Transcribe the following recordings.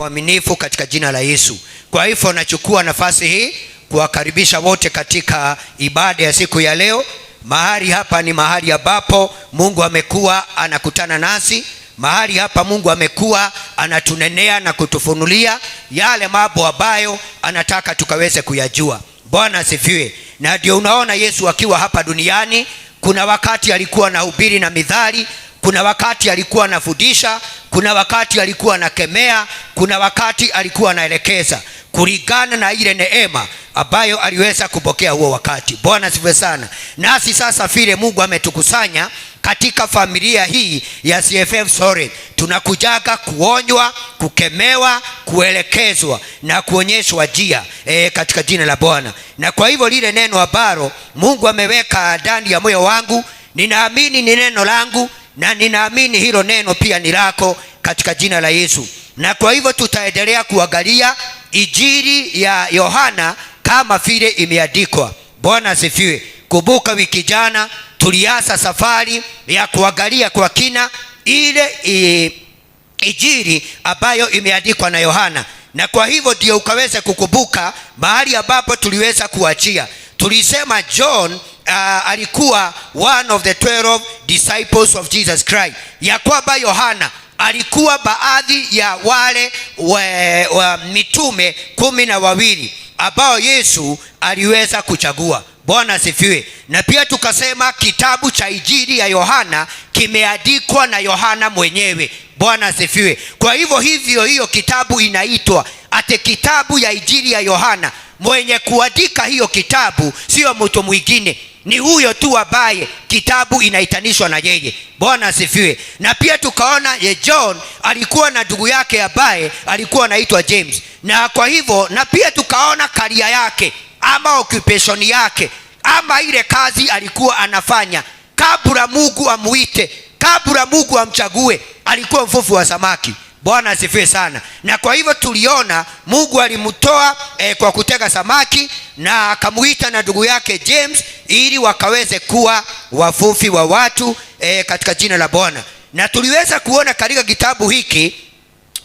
Waaminifu katika jina la Yesu. Kwa hivyo nachukua nafasi hii kuwakaribisha wote katika ibada ya siku ya leo. Mahali hapa ni mahali ambapo Mungu amekuwa anakutana nasi. Mahali hapa Mungu amekuwa anatunenea na kutufunulia yale mambo ambayo anataka tukaweze kuyajua. Bwana asifiwe. Na ndio unaona Yesu akiwa hapa duniani, kuna wakati alikuwa anahubiri na mithali, kuna wakati alikuwa anafundisha, kuna wakati alikuwa anakemea, kuna wakati alikuwa anaelekeza kulingana na ile neema ambayo aliweza kupokea huo wakati. Bwana asifiwe sana. Nasi sasa vile Mungu ametukusanya katika familia hii ya CFM Sorry, tunakujaga kuonywa, kukemewa, kuelekezwa na kuonyeshwa njia katika jina la Bwana. Na kwa hivyo lile neno ambalo Mungu ameweka ndani ya moyo wangu, ninaamini ni neno langu na ninaamini hilo neno pia ni lako katika jina la Yesu. Na kwa hivyo tutaendelea kuangalia Injili ya Yohana kama vile imeandikwa. Bwana asifiwe. Kumbuka wiki jana tulianza safari ya kuangalia kwa kina ile Injili ambayo imeandikwa na Yohana. Na kwa hivyo ndio ukaweze kukumbuka mahali ambapo tuliweza kuachia. Tulisema John alikuwa one of the 12 disciples of Jesus Christ, ya kwamba Yohana alikuwa baadhi ya wale mitume 12 ambao Yesu aliweza kuchagua. Bwana asifiwe. Na pia tukasema kitabu cha Injili ya Yohana kimeandikwa na Yohana mwenyewe. Bwana asifiwe. Kwa hivyo hiyo kitabu inaitwa ate kitabu ya Injili ya Yohana. Mwenye kuandika hiyo kitabu sio mtu mwingine, ni huyo tu ambaye kitabu inaitanishwa na yeye. Bwana asifiwe. Na pia tukaona John alikuwa na ndugu yake ambaye alikuwa anaitwa James. Na kwa hivyo na pia tukaona career yake ama occupation yake ama ile kazi alikuwa anafanya kabla Mungu amuite, kabla Mungu amchague, alikuwa mvuvi wa samaki. Bwana asifiwe sana. Na kwa hivyo tuliona Mungu alimtoa kwa kutega samaki na akamuita na ndugu yake James ili wakaweze kuwa wavuvi wa watu katika jina la Bwana. Na tuliweza kuona katika kitabu hiki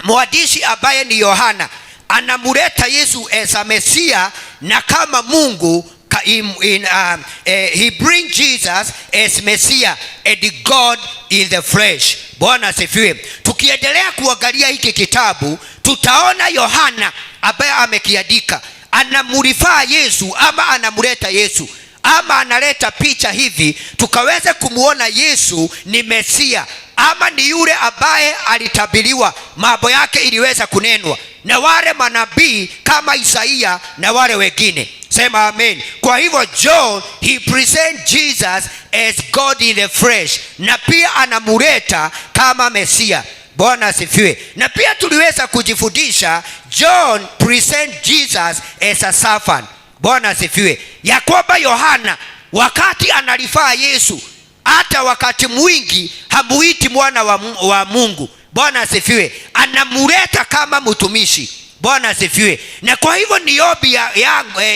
mwandishi ambaye ni Yohana anamuleta Yesu as a Mesia na kama Mungu he bring Jesus as Messiah and God in the flesh. Bwana asifiwe. Tukiendelea kuangalia hiki kitabu tutaona Yohana ambaye amekiandika anamulifaa Yesu ama anamuleta Yesu ama analeta picha hivi tukaweze kumuona Yesu ni Mesia ama ni yule ambaye alitabiriwa, mambo yake iliweza kunenwa na wale manabii kama Isaia na wale wengine. Sema amen. Kwa hivyo John he present Jesus as God in the flesh na pia anamuleta kama Mesia. Bwana asifiwe. Na pia tuliweza kujifundisha John present Jesus as a servant. Bwana asifiwe. Ya kwamba Yohana wakati analifaa Yesu hata wakati mwingi hamuiti mwana wa Mungu. Bwana asifiwe. Anamuleta kama mtumishi. Bwana asifiwe. Na kwa hivyo ni ombi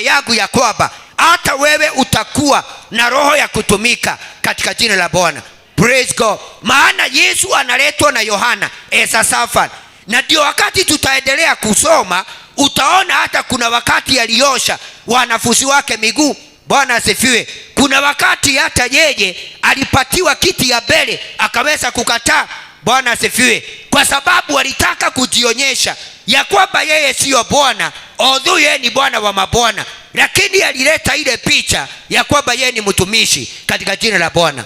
yangu ya kwamba hata wewe utakuwa na roho ya kutumika katika jina la Bwana. Praise God. Maana Yesu analetwa na Yohana as a servant. Na ndio wakati tutaendelea kusoma utaona hata kuna wakati aliosha wanafunzi wake miguu. Bwana asifiwe. Kuna wakati hata yeye alipatiwa kiti ya mbele akaweza kukataa. Bwana asifiwe. Kwa sababu alitaka kujionyesha ya kwamba yeye sio Bwana, although yeye ni Bwana wa mabwana, lakini alileta ile picha ya kwamba yeye ni mtumishi katika jina la Bwana.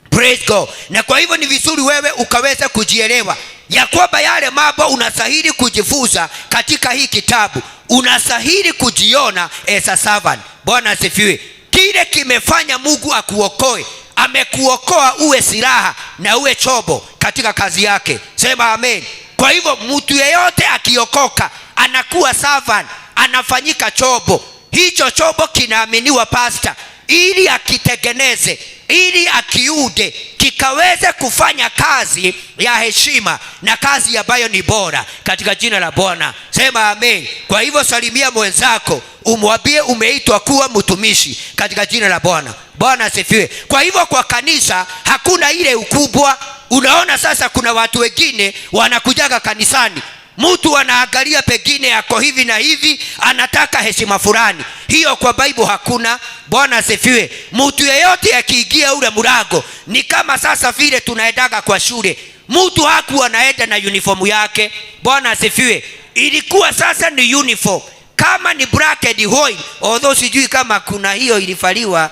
Praise God. Na kwa hivyo ni vizuri wewe ukaweza kujielewa ya kwamba yale mambo unastahili kujifunza katika hii kitabu, unastahili kujiona as a servant. Bwana asifiwe. Kile kimefanya Mungu akuokoe, amekuokoa uwe silaha na uwe chombo katika kazi yake. Sema amen. Kwa hivyo mtu yeyote akiokoka anakuwa servant, anafanyika chombo. Hicho chombo kinaaminiwa pastor ili akitengeneze, ili akiude kikaweze kufanya kazi ya heshima na kazi ambayo ni bora katika jina la Bwana. Sema amen. Kwa hivyo salimia mwenzako umwambie umeitwa kuwa mtumishi katika jina la Bwana. Bwana asifiwe. Kwa hivyo kwa kanisa hakuna ile ukubwa. Unaona sasa kuna watu wengine wanakujaga kanisani Mtu anaangalia pengine yako hivi na hivi, anataka heshima fulani. Hiyo kwa Bible hakuna. Bwana asifiwe. Mtu yeyote akiingia ule mlango ni kama sasa vile tunaendaga kwa shule. Mtu hakuwa anaenda na uniform yake. Bwana asifiwe. Ilikuwa sasa ni uniform. Kama ni black and white, although sijui kama kuna hiyo ilifaliwa.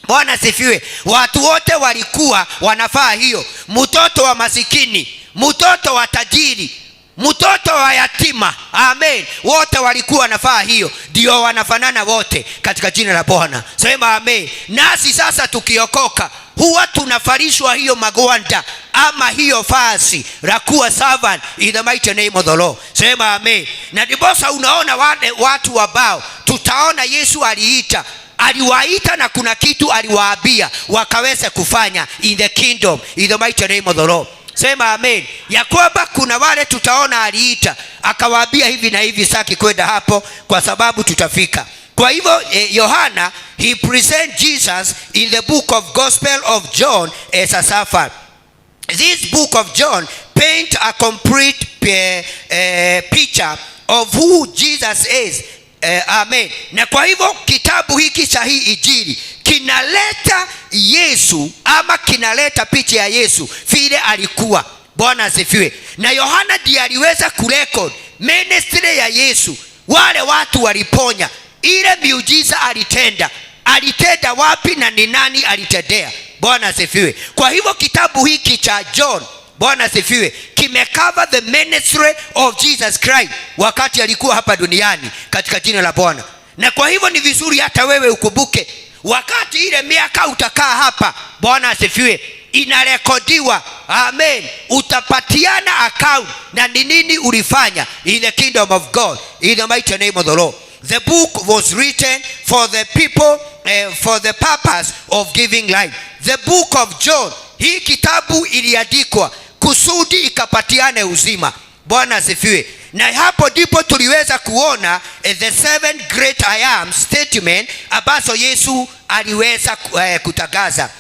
Bwana asifiwe. Watu wote walikuwa wanafaa hiyo. Mtoto wa masikini, mtoto wa tajiri, mtoto wa yatima, amen, wote walikuwa wanafaa hiyo. Ndio wanafanana wote katika jina la Bwana. Sema amen. Nasi sasa tukiokoka huwa tunafarishwa hiyo magwanda ama hiyo fasi la kuwa servant in the mighty name of the Lord. Sema amen. Na ndiposa unaona watu ambao tutaona Yesu aliwaita na kuna kitu aliwaambia wakaweze kufanya in the kingdom in the mighty name of the Lord. Sema amen. Ya kwamba kuna wale tutaona aliita akawaambia hivi na hivi, saki kwenda hapo kwa sababu tutafika. Kwa hivyo Yohana he present Jesus in the book of Gospel of John as a servant. This book of John paint a complete picture of who Jesus is. Amen. Na kwa hivyo kitabu hiki cha hii Injili kinaleta Yesu ama kinaleta picha ya Yesu vile alikuwa. Bwana asifiwe. Na Yohana ndiye aliweza kurecord ministry ya Yesu. Wale watu waliponya, ile miujiza alitenda wapi na ni nani alitendea. Bwana asifiwe. Kwa hivyo kitabu hiki cha John, Bwana asifiwe, kimecover the ministry of Jesus Christ wakati alikuwa hapa duniani katika jina la Bwana. Na kwa hivyo ni vizuri hata wewe ukumbuke wakati ile miaka utakaa hapa, Bwana asifiwe, inarekodiwa. Amen. Utapatiana account na ni nini ulifanya in the kingdom of God in the mighty name of the Lord. The book was written for the people for the purpose of giving life. The book of John, hii kitabu iliandikwa kusudi ikapatiane uzima. Bwana asifiwe. Na hapo ndipo tuliweza kuona the seven great I am statement ambazo Yesu aliweza kutangaza.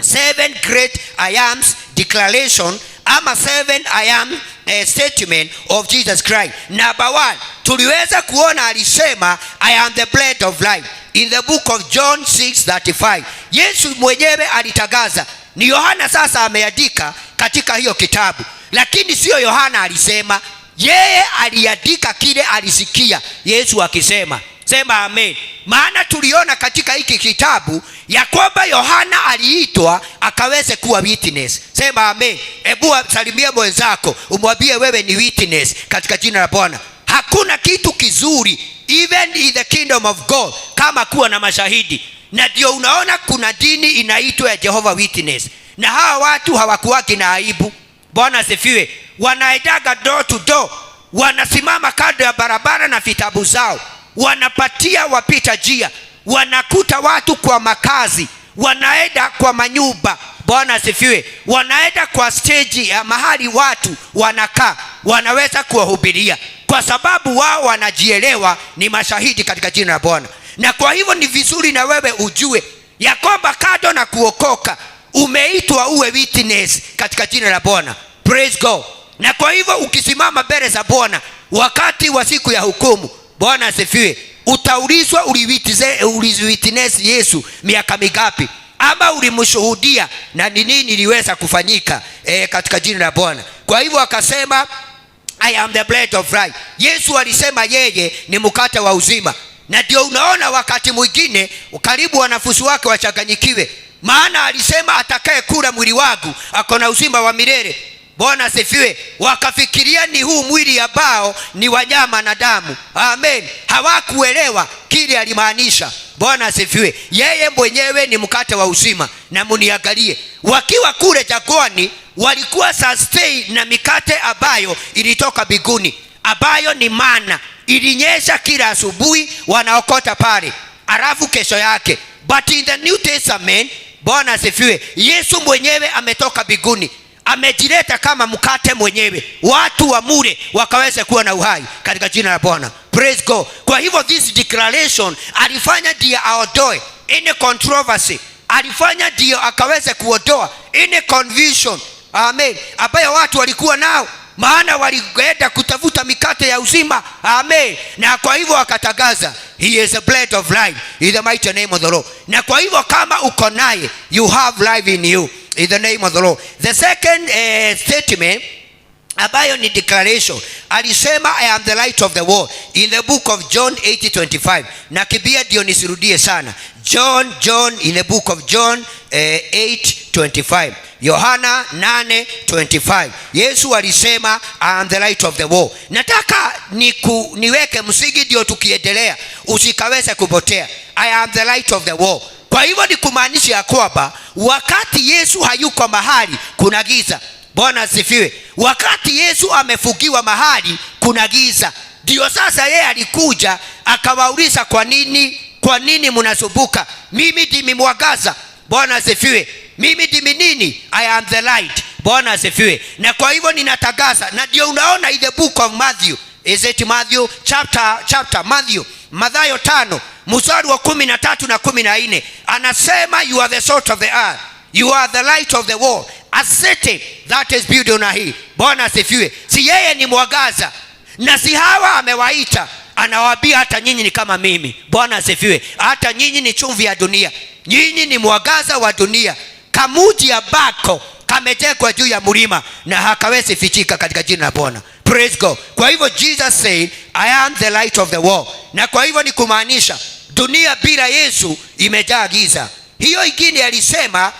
Seven great I am declaration ama seven I am statement of Jesus Christ. Number one, tuliweza kuona alisema I am the bread of life in the book of John 6:35. Yesu mwenyewe alitangaza. Ni Yohana sasa ameandika katika hiyo kitabu, lakini sio Yohana alisema, yeye aliandika kile alisikia Yesu akisema. Sema amen. Maana tuliona katika hiki kitabu ya kwamba Yohana aliitwa akaweze kuwa witness. Sema amen. Hebu salimia mwenzako umwambie wewe ni witness katika jina la Bwana. Hakuna kitu kizuri even in the kingdom of God kama kuwa na mashahidi. Na ndio unaona kuna dini inaitwa ya Jehovah Witness. Na hawa watu hawakuwaki na aibu. Bwana asifiwe. Wanaendaga door to door, wanasimama kando ya barabara na vitabu zao, wanapatia wapita njia, wanakuta watu kwa makazi, wanaenda kwa manyumba. Bwana asifiwe. Wanaenda kwa stage ya mahali watu wanakaa, wanaweza kuwahubiria kwa sababu wao wanajielewa ni mashahidi katika jina la Bwana. Na kwa hivyo ni vizuri na wewe ujue ya kwamba kado na kuokoka umeitwa uwe witness katika jina la Bwana. Praise God. Na kwa hivyo ukisimama mbele za Bwana wakati wa siku ya hukumu, Bwana asifiwe, utaulizwa uliwitness Yesu miaka mingapi ama ulimshuhudia na ni nini iliweza kufanyika katika jina la Bwana. Kwa hivyo akasema I am the bread of life. Yesu alisema yeye ni mkate wa uzima. Na ndio unaona wakati mwingine karibu wanafunzi wake wachanganyikiwe, maana alisema atakaye kula mwili wangu akona uzima wa milele. Bwana asifiwe. Wakafikiria ni huu mwili ambao ni wanyama na damu. Amen. Hawakuelewa kile alimaanisha. Bwana asifiwe. Yeye mwenyewe ni mkate wa uzima. Na muniangalie wakiwa kule jangwani walikuwa sustain na mikate ambayo ilitoka mbinguni, ambayo ni mana. Ilinyesha kila asubuhi, wanaokota pale, alafu kesho yake. But in the New Testament, Bwana asifiwe, Yesu mwenyewe ametoka mbinguni, amejileta kama mkate mwenyewe, watu wa mure wakaweze kuwa na uhai katika jina la Bwana. Praise God. Kwa hivyo this declaration alifanya ndio aondoe any controversy, alifanya ndio akaweze kuondoa any confusion, amen, ambayo watu walikuwa nao. maana walienda kutafuta mikate ya uzima. Amen. Na kwa hivyo akatangaza, he is the bread of life in the mighty name of the Lord. Na kwa hivyo kama uko naye, you have life in you in the name of the Lord. The second statement ambayo ni declaration, alisema I am the light of the world in the book of John 8:25. Na kibia ndio nisirudie sana. John in the book of John 8:25. Yohana 8:25. Yesu alisema I am the light of the world. Nataka niweke msingi ndio tukiendelea usikaweze kupotea. I am the light of the world. Kwa hivyo ni kumaanisha ya kwamba wakati Yesu hayuko mahali kuna giza. Bwana asifiwe. Wakati Yesu amefukiwa mahali kuna giza. Ndio sasa yeye alikuja akawauliza, kwa nini mnasumbuka? Mimi ndimi mwangaza. Bwana asifiwe. Mimi ndimi nini? I am the light. Bwana asifiwe. Na kwa hivyo ninatangaza, na ndio unaona in the book of Matthew, is it Matthew chapter Mathayo 5 mstari wa 13 na 14, anasema you are the salt of the earth, you are the light of the world, a city that is built on a hill. Bwana asifiwe. Si yeye ni mwangaza, na si hawa amewaita, anawaambia hata nyinyi ni kama mimi. Bwana asifiwe. Hata nyinyi ni chumvi ya dunia, nyinyi ni mwangaza wa dunia. Kamuji ya bako kamejengwa juu ya mlima na hakawezi fichika katika jina la Bwana. Praise God. Kwa hivyo Jesus said I am the light of the world. Na kwa hivyo ni kumaanisha dunia bila Yesu imejaa giza. Hiyo ingine alisema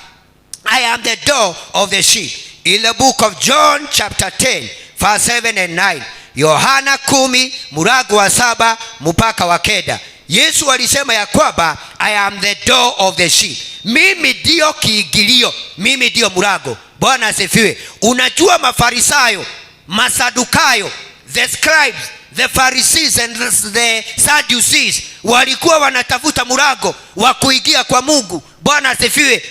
I am the door of the sheep in the book of John chapter 10 verse 7 and 9. Yohana 10 mstari wa 7 mpaka wa 9. Yesu alisema ya kwamba I am the door of the sheep. Mimi ndio kiingilio, mimi ndio mlango. Bwana asifiwe. Unajua Mafarisayo, Masadukayo, the scribes, the Pharisees and the Sadducees walikuwa wanatafuta mlango wa kuingia kwa Mungu. Bwana asifiwe.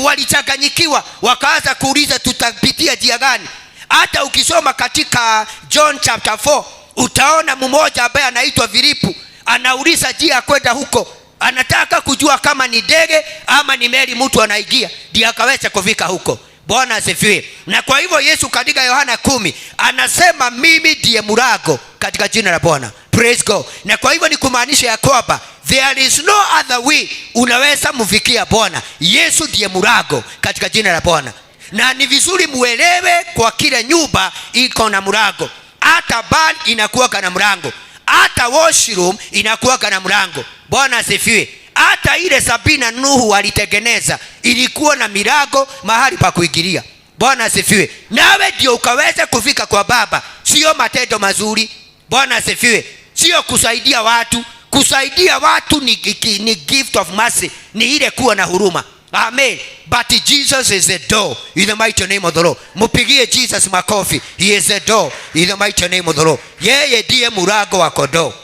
Walichanganyikiwa, wakaanza kuuliza tutapitia njia gani? Hata ukisoma katika John chapter 4 utaona mmoja ambaye anaitwa Filipu anauliza njia kwenda huko. Anataka kujua kama ni ndege ama ni meli mtu anaingia ndio akaweza kufika huko. Bwana asifiwe. Na kwa hivyo Yesu katika Yohana 10 anasema mimi ndiye mlango katika jina la Bwana. Praise God. Na kwa hivyo ni kumaanisha ya kwamba there is no other way unaweza mfikia Bwana. Yesu ndiye mlango katika jina la Bwana. Na ni vizuri muelewe, kwa kila nyumba iko na mlango. Hata bar inakuwa na mlango. Hata washroom inakuwa na mlango. Bwana asifiwe. Hata ile Sabina Nuhu alitengeneza ilikuwa na milango mahali pa kuingilia. Bwana asifiwe. Nawe ndio ukaweza kufika kwa Baba, sio matendo mazuri. Bwana asifiwe. Sio kusaidia watu. Kusaidia watu ni gift of mercy, ni ile kuwa na huruma. Amen. But Jesus is the door in the mighty name of the Lord. Mupigie Jesus makofi. He is the door in the mighty name of the Lord. Yeye ndiye mlango wa kondoo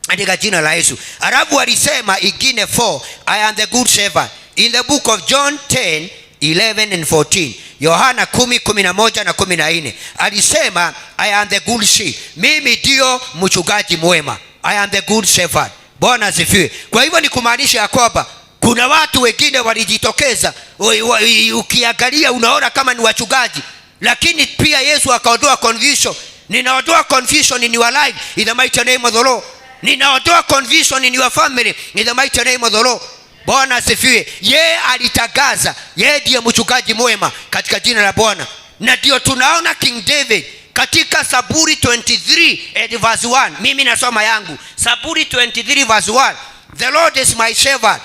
katika jina la Yesu. Arabu alisema ingine 4, I am the good shepherd in the book of John 10:11 and 14. Yohana 10:11 na 14 alisema I am the good sheep. Mimi ndio mchungaji mwema. I am the good shepherd. Bwana asifiwe. Kwa hivyo ni kumaanisha ya kwamba kuna watu wengine walijitokeza, ukiangalia unaona kama ni wachungaji, lakini pia Yesu akaondoa confusion. Ninaondoa confusion in your life in the mighty name of the Lord. Ninaondoa confusion in your family in the mighty name of the Lord. Bwana asifiwe. Yeye alitangaza yeye ndiye mchungaji mwema katika jina la Bwana. Na ndio tunaona King David katika Zaburi 23 verse 1. Mimi nasoma yangu. Zaburi 23 verse 1. The Lord is my shepherd.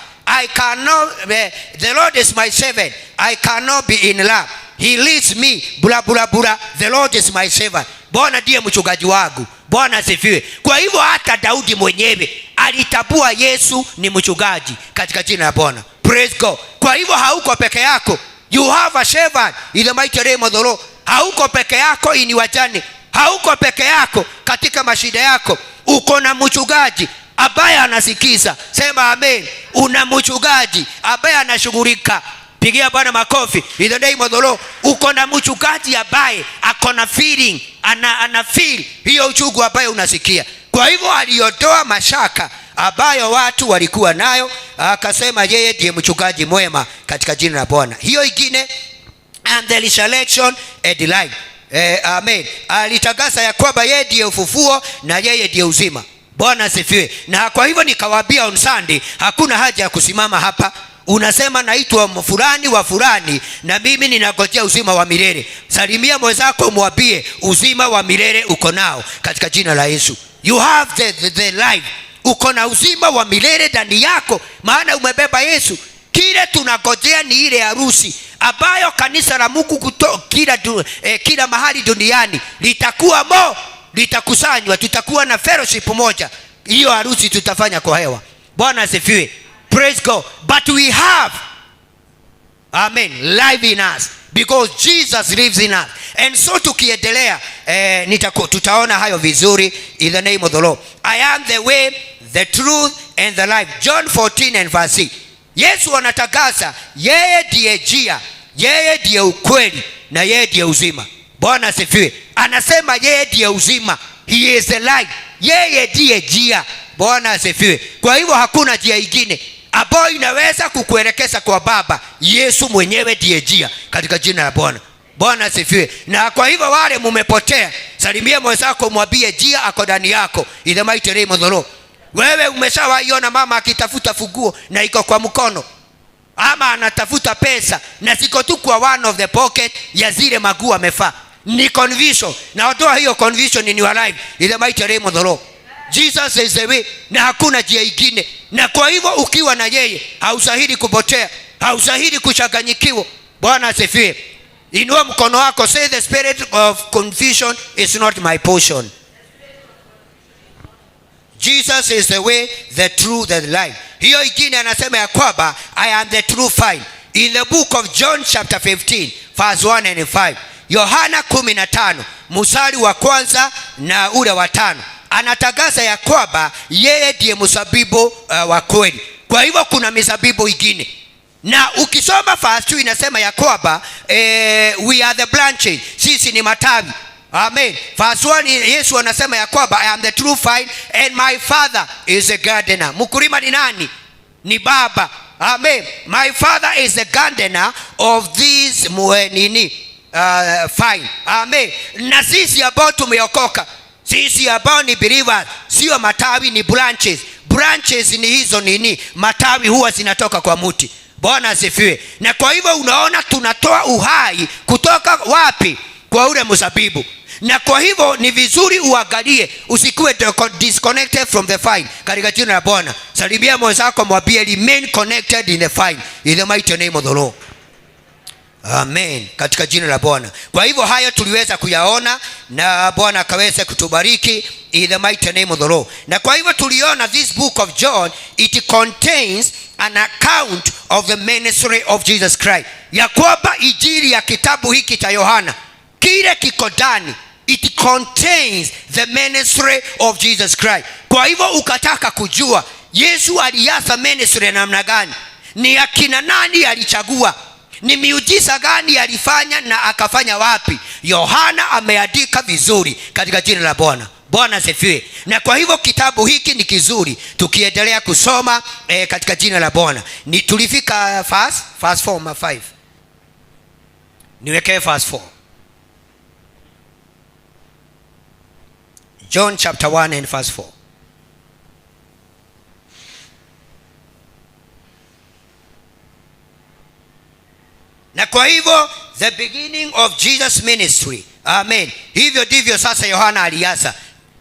The Lord is my shepherd. I cannot be in lack. He leads me bula bula bula. The Lord is my shepherd. Bwana ndiye mchungaji wangu. Bwana asifiwe. Kwa hivyo hata Daudi mwenyewe alitambua Yesu ni mchungaji katika jina la Bwana. Praise God. Kwa hivyo hauko peke yako. You have a shepherd in the mighty name of the Lord. Hauko peke yako ini wajane. Hauko peke yako katika mashida yako. Uko na mchungaji ambaye anasikiza. Sema amen. Una mchungaji ambaye anashughulika. Pigia Bwana makofi in the name of the Lord. Uko na mchungaji ambaye ako na feeling, ana feel hiyo uchungu ambaye unasikia. Kwa hivyo aliondoa mashaka ambayo watu walikuwa nayo, akasema yeye ndiye mchungaji mwema katika jina la Bwana. Hiyo ingine and the resurrection and the life. Amen. Alitangaza ya kwamba yeye ndiye ufufuo na yeye ndiye uzima. Bwana asifiwe. Na kwa hivyo nikawaambia on Sunday, hakuna haja ya kusimama hapa unasema naitwa fulani wa fulani na mimi ninangojea uzima wa milele. Salimia mwenzako mwambie uzima wa milele uko nao katika jina la Yesu. You have the life. Uko na uzima wa milele ndani yako, maana umebeba Yesu. Kile tunangojea ni ile harusi ambayo kanisa la Mungu kila mahali duniani litakusanywa, tutakuwa na fellowship moja. Hiyo harusi tutafanya kwa hewa. Bwana asifiwe. Praise God. But we have, amen, life in us because Jesus lives in us. And so tukiendelea tutaona hayo vizuri in the name of the Lord. I am the way, the truth and the life. John 14 and verse 6. Yesu anatangaza yeye ndiye njia, yeye ndiye ukweli na yeye ndiye uzima. Bwana asifiwe. Anasema yeye ndiye uzima. He is the life. Yeye ndiye njia. Bwana asifiwe. Kwa hivyo hakuna njia nyingine ambayo inaweza kukuelekeza kwa Baba. Yesu mwenyewe ndiye njia katika jina la Bwana. Bwana asifiwe. Na kwa hivyo wale mumepotea, salimia mwenzako mwambie njia ako ndani yako in the mighty name of the Lord. Wewe umeshawaiona mama akitafuta funguo na iko kwa mkono, ama anatafuta pesa na siko tu kwa one of the pocket ya zile maguu amefaa? Ni conviction. Na ondoa hiyo conviction in your life in the mighty name of the Lord. Jesus is the way, na hakuna njia nyingine. Na kwa hivyo ukiwa na yeye haustahili kupotea, haustahili kuchanganyikiwa. Bwana asifiwe. Inua mkono wako, say the spirit of confusion is not my portion. Jesus is the way, the truth and the life. Hiyo ingine anasema ya kwamba I am the true vine. In the book of John chapter 15 verse 1 and 5. Yohana 15 mstari wa kwanza na ule wa 5. Anatangaza ya kwamba yeye ndiye mzabibu wa kweli. Kwa hivyo kuna mizabibu ingine. Na ukisoma verse 2 inasema ya kwamba we are the branches. Sisi ni matawi. Amen. Verse 1 Yesu anasema ya kwamba I am the true vine and my father is a gardener. Mkulima ni nani? Ni Baba. Amen. My father is the gardener of this vine. Amen. Na sisi ambao tumeokoka, sisi ambao ni believers, sio matawi, ni branches. Branches ni hizo matawi huwa zinatoka kwa mti. Bwana asifiwe. Na kwa hivyo unaona tunatoa uhai kutoka wapi? Kwa ule mzabibu. Na kwa hivyo ni vizuri uangalie usikuwe disconnected from the vine katika jina la Bwana. Salimia mwenzako mwambie remain connected in the vine in the mighty name of the Lord. Amen. Katika jina la Bwana. Kwa hivyo hayo tuliweza kuyaona na Bwana akaweza kutubariki in the mighty name of the Lord. Na kwa hivyo tuliona this book of John, it contains an account of the ministry of Jesus Christ. Ya kwamba injili ya kitabu hiki cha Yohana, kile kiko ndani, it contains the ministry of Jesus Christ. Kwa hivyo ukataka kujua Yesu alianza ministry namna gani, ni akina nani alichagua, ni miujiza gani alifanya na akafanya wapi, Yohana ameandika vizuri katika jina la Bwana. Bwana asifiwe. Na kwa hivyo kitabu hiki ni kizuri tukiendelea kusoma katika jina la Bwana. Ni tulifika verse 4 ma 5. Niwekee verse 4. John chapter 1 and verse 4. Na kwa hivyo the beginning of Jesus ministry. Amen. Hivyo ndivyo sasa Yohana alianza.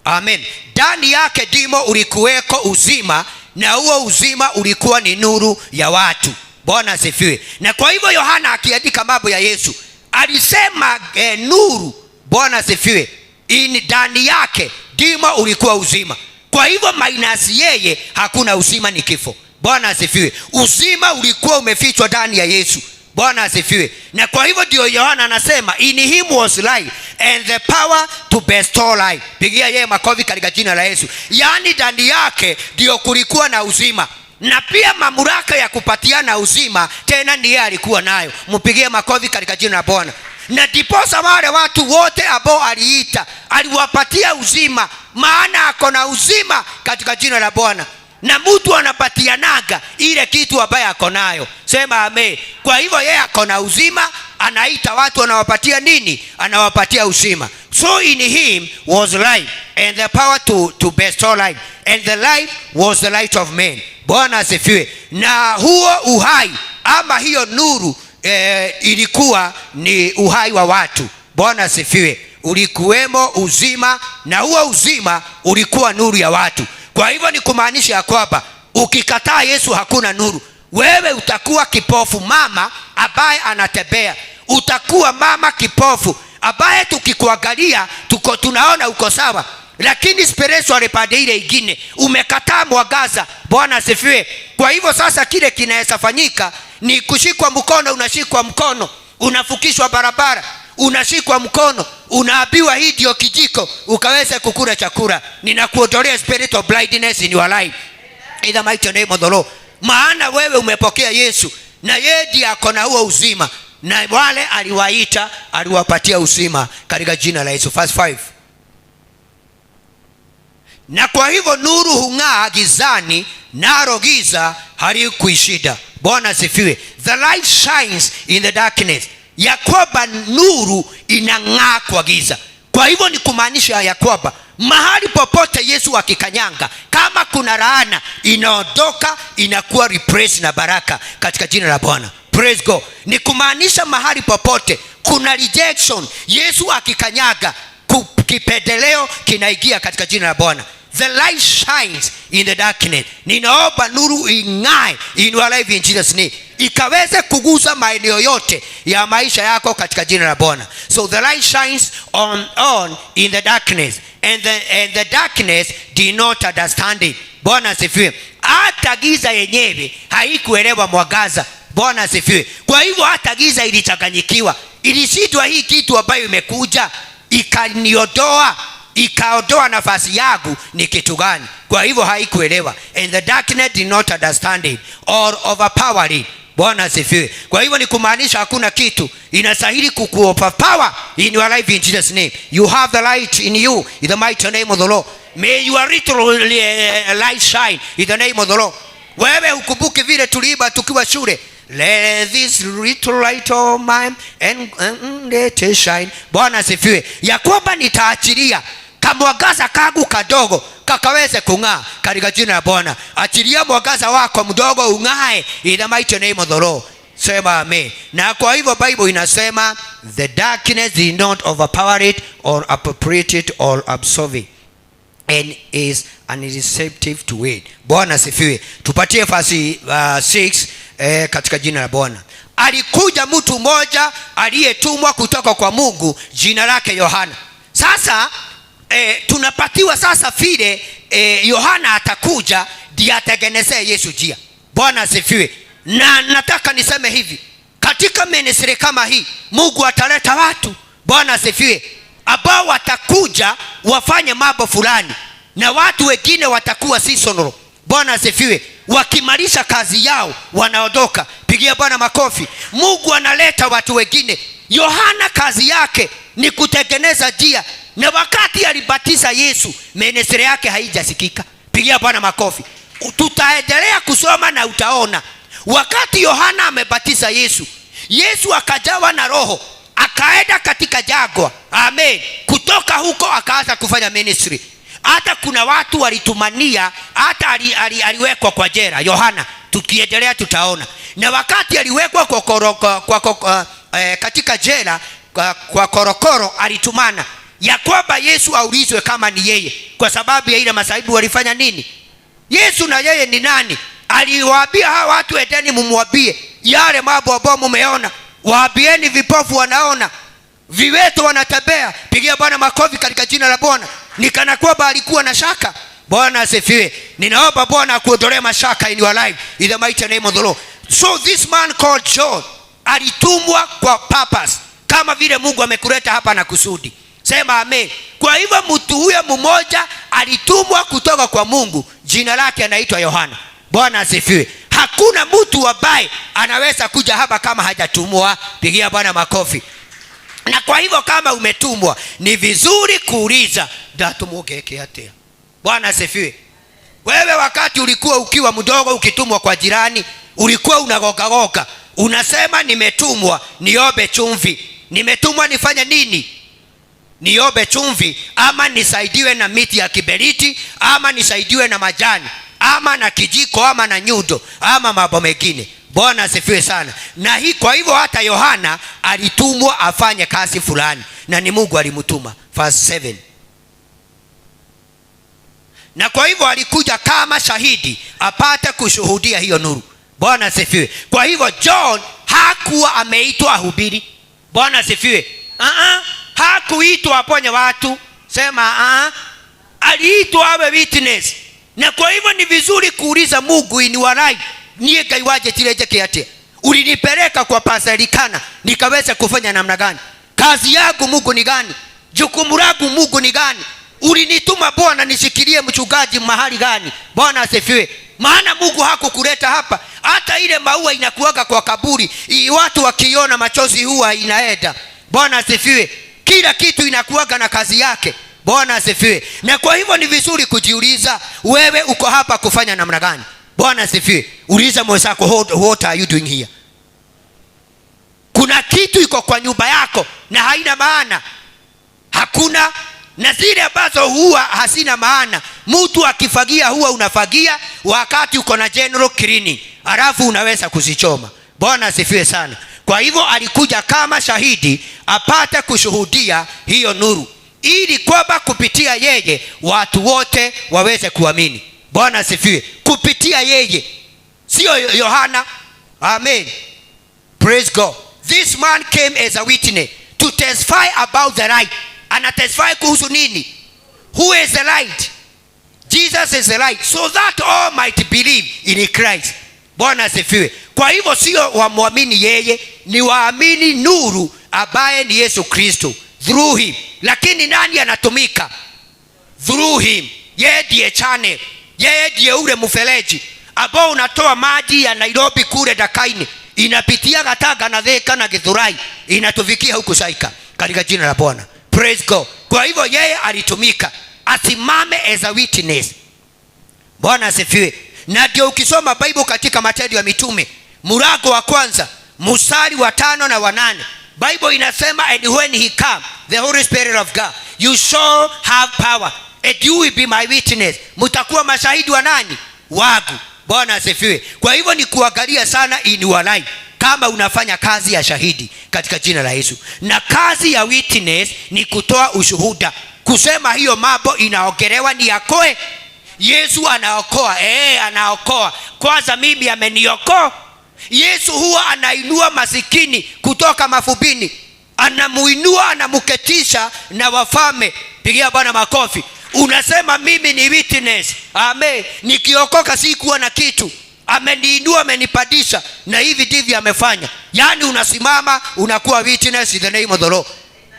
Amen. Ndani yake ndimo ulikuweko uzima, na huo uzima ulikuwa ni nuru ya watu. Bwana asifiwe. Na kwa hivyo Yohana akiandika mambo ya Yesu alisema nuru. Bwana asifiwe. Ndani yake ndimo ulikuwa uzima. Kwa hivyo minus yeye hakuna uzima, ni kifo. Bwana asifiwe. Uzima ulikuwa umefichwa ndani ya Yesu. Bwana asifiwe. Na kwa hivyo ndio Yohana anasema in him was life and the power to bestow life. Pigia yeye makofi katika jina la Yesu. Yaani ndani yake ndio kulikuwa na uzima, na pia mamlaka ya kupatiana uzima tena ndiye alikuwa nayo. Mpigie makofi katika jina la Bwana. Na diposa wale watu wote ambao aliita aliwapatia uzima, maana ako na uzima katika jina la Bwana. na mtu anapatianaga ile kitu ambaye ako nayo. Sema amen. Kwa hivyo yeye ako na uzima, anaita watu, anawapatia nini? Anawapatia uzima. So in him was life, and the power to bestow life, and the life was the light of men. Bwana asifiwe. Na huo uhai ama hiyo nuru ilikuwa ni uhai wa watu. Bwana asifiwe. Ulikuwemo uzima, na huo uzima ulikuwa nuru ya watu. Kwa hivyo ni kumaanisha ya kwamba ukikataa Yesu hakuna nuru. Wewe utakuwa kipofu, mama ambaye anatembea. Utakuwa mama kipofu ambaye tukikuangalia tunaona uko sawa, lakini spiritual pande ile ingine umekataa mwangaza. Bwana asifiwe. Kwa hivyo sasa kile kinaweza fanyika ni kushikwa mkono. Unashikwa mkono, unafukishwa barabara, unashikwa mkono, unaambiwa hii ndio kijiko ukaweze kukula chakula. Ninakuondolea spirit of blindness in your life in the mighty name of the Lord. Maana wewe umepokea Yesu, na yeye ndiye ako na huo uzima, na wale aliwaita aliwapatia uzima katika jina la Yesu. Verse 5. Na kwa hivyo nuru hung'aa gizani, nalo giza halikuishinda. Bwana asifiwe. The light shines in the darkness. Ya kwamba nuru inang'aa kwa giza. Kwa hivyo ni kumaanisha ya kwamba mahali popote Yesu akikanyanga, kama kuna laana inaondoka, inakuwa replace na baraka katika jina la Bwana. Praise God. Ni kumaanisha mahali popote kuna rejection, Yesu akikanyaga, kipendeleo kinaingia katika jina la Bwana. The light shines in the darkness. Ninaomba nuru ing'ae in your life in Jesus name, ikaweze kuguza maeneo yote ya maisha yako katika jina la Bwana. So the light shines on in the darkness, and the darkness did not understand it. Bwana asifiwe. Hata giza yenyewe haikuelewa mwangaza. Bwana asifiwe. Kwa hivyo hata giza ilichanganyikiwa, ilishindwa hii kitu ambayo imekuja ikaniondoa, ikaondoa nafasi yangu ni kitu gani. Kwa hivyo haikuelewa, and the darkness did not understand it or overpower it. Bwana asifiwe. Kwa hivyo ni kumaanisha hakuna kitu inastahili kukuoverpower in your life in Jesus name. You have the light in you in the mighty name of the Lord. May your little light shine in the name of the Lord. Wewe ukumbuke vile tuliimba tukiwa shule, let this little light of mine and let it shine. Bwana asifiwe. Ya kwamba nitaachilia kamwangaza kangu kadogo kakaweze kung'aa katika jina la Bwana. Achilia mwangaza wako mdogo ung'ae in the mighty name of the Lord. Sema amen. Na kwa hivyo Bible inasema the darkness did not overpower it or appropriate it or absorb it, and is unreceptive to it. Bwana asifiwe. Tupatie verse 6 katika jina la Bwana. Alikuja mtu mmoja aliyetumwa kutoka kwa Mungu, jina lake Yohana. Sasa tunapatiwa sasa vile Yohana atakuja ndiye atengenezee Yesu njia. Bwana asifiwe. Na nataka niseme hivi, katika ministry kama hii Mungu ataleta watu, Bwana asifiwe, ambao watakuja wafanye mambo fulani, na watu wengine watakuwa seasonal. Bwana asifiwe. Wakimalisha kazi yao wanaondoka. Pigia Bwana makofi. Mungu analeta watu wengine. Yohana kazi yake ni kutengeneza njia, na wakati alibatiza Yesu ministry yake haijasikika. Pigia Bwana makofi. Tutaendelea kusoma na utaona wakati Yohana amebatiza Yesu, Yesu akajawa na Roho, akaenda katika jangwa. Amen. Kutoka huko akaanza kufanya ministry. Hata kuna watu walitumania, hata aliwekwa kwa jela Yohana. Tukiendelea tutaona. Na wakati aliwekwa katika jela kwa korokoro, alitumana ya kwamba Yesu aulizwe kama ni yeye, kwa sababu ya ile masaibu walifanya nini. Yesu na yeye ni nani? Aliwaambia hawa watu, endeni mumwambie yale mambo ambayo mumeona. Waambieni vipofu wanaona, viweto wanatembea. Pigia Bwana makofi katika jina la Bwana. Nikana kwamba alikuwa na shaka. Bwana asifiwe. Ninaomba Bwana akuondolee mashaka in your life in the mighty name of the Lord. So this man called John alitumwa kwa purpose, kama vile Mungu amekuleta hapa na kusudi. Sema amen. Kwa hivyo mtu huyo mmoja alitumwa kutoka kwa Mungu, jina lake anaitwa Yohana. Bwana asifiwe. Hakuna mtu ambaye anaweza kuja hapa kama hajatumwa. Pigia Bwana makofi. Na kwa hivyo kama umetumwa, ni vizuri kuuliza ndatumugeke atia. Bwana asifiwe. Wewe wakati ulikuwa ukiwa mdogo ukitumwa kwa jirani, ulikuwa unagogagoga, unasema nimetumwa niombe chumvi. Nimetumwa nifanye nini? Niombe chumvi, ama nisaidiwe na miti ya kiberiti, ama nisaidiwe na majani, ama na kijiko, ama na nyundo, ama mambo mengine. Bwana asifiwe sana. Na hii kwa hivyo hata Yohana alitumwa afanye kazi fulani, na ni Mungu alimtuma. Verse 7. Na kwa hivyo alikuja kama shahidi apate kushuhudia hiyo nuru. Bwana asifiwe. Kwa hivyo John hakuwa ameitwa ahubiri. Bwana asifiwe. Hakuitwa aponye watu. Sema aliitwa awe witness. Na kwa hivyo ni vizuri kuuliza Mungu, ini warai niye gaiwaje tileje kiate, ulinipeleka kwa Pastorikana nikaweza kufanya namna gani? Kazi yangu Mungu ni gani? Jukumu langu Mungu ni gani? Ulinituma Bwana nishikilie mchungaji mahali gani? Bwana asifiwe. Maana Mungu hakukuleta hapa. Hata ile maua inakuaga kwa kaburi, watu wakiona machozi huwa inaenda. Bwana asifiwe. Kila kitu inakuaga na kazi yake. Bwana asifiwe. Na kwa hivyo ni vizuri kujiuliza, wewe uko hapa kufanya namna gani? Bwana asifiwe. Uliza mwenzako, what are you doing here? Kuna kitu iko kwa nyumba yako na haina maana. Hakuna. Na zile ambazo huwa hasina maana, mtu akifagia huwa unafagia wakati uko na general cleaning, alafu unaweza kuzichoma. Bwana asifiwe sana. Kwa hivyo alikuja kama shahidi apate kushuhudia hiyo nuru, ili kwamba kupitia yeye watu wote waweze kuamini. Bwana asifiwe. Kupitia yeye, sio Yohana. Amen. Praise God. This man came as a witness to testify about the light. Anatestify kuhusu nini? Who is the light? Jesus is the light, so that all might believe in Christ. Bwana asifiwe. Kwa hivyo sio wamwamini yeye, ni waamini nuru ambaye ni Yesu Kristo. Through him. Lakini nani anatumika? Through him. Yeye ndiye channel. Yeye ndiye ule mfereji ambao unatoa maji ya Nairobi kule Dakaini, inapitia Gataga na Thika na Githurai, inatufikia huku Saika, katika jina la Bwana. Praise God. Kwa hivyo yeye alitumika asimame as a witness. Bwana asifiwe. Na ndio ukisoma Bible katika Matendo ya Mitume mlango wa 1 mstari wa 5 na wa 8, Bible inasema, and when he come, the Holy Spirit of God, you shall have power, and you will be my witness. Mtakuwa mashahidi wa nani? Wangu. Bwana asifiwe. Kwa hivyo ni kuangalia sana in your life kama unafanya kazi ya shahidi katika jina la Yesu. Na kazi ya witness ni kutoa ushuhuda, kusema hiyo mambo inaongelewa ni yakoe. Yesu anaokoa. Anaokoa. Kwanza mimi ameniokoa. Yesu huwa anainua masikini kutoka mafubini, anamuinua, anamuketisha na wafalme. Pigia Bwana makofi. Unasema mimi ni witness. Amen. Nikiokoka sikuwa na kitu, ameniinua, amenipadisha, na hivi ndivyo amefanya. Yani unasimama unakuwa witness in the name of the Lord.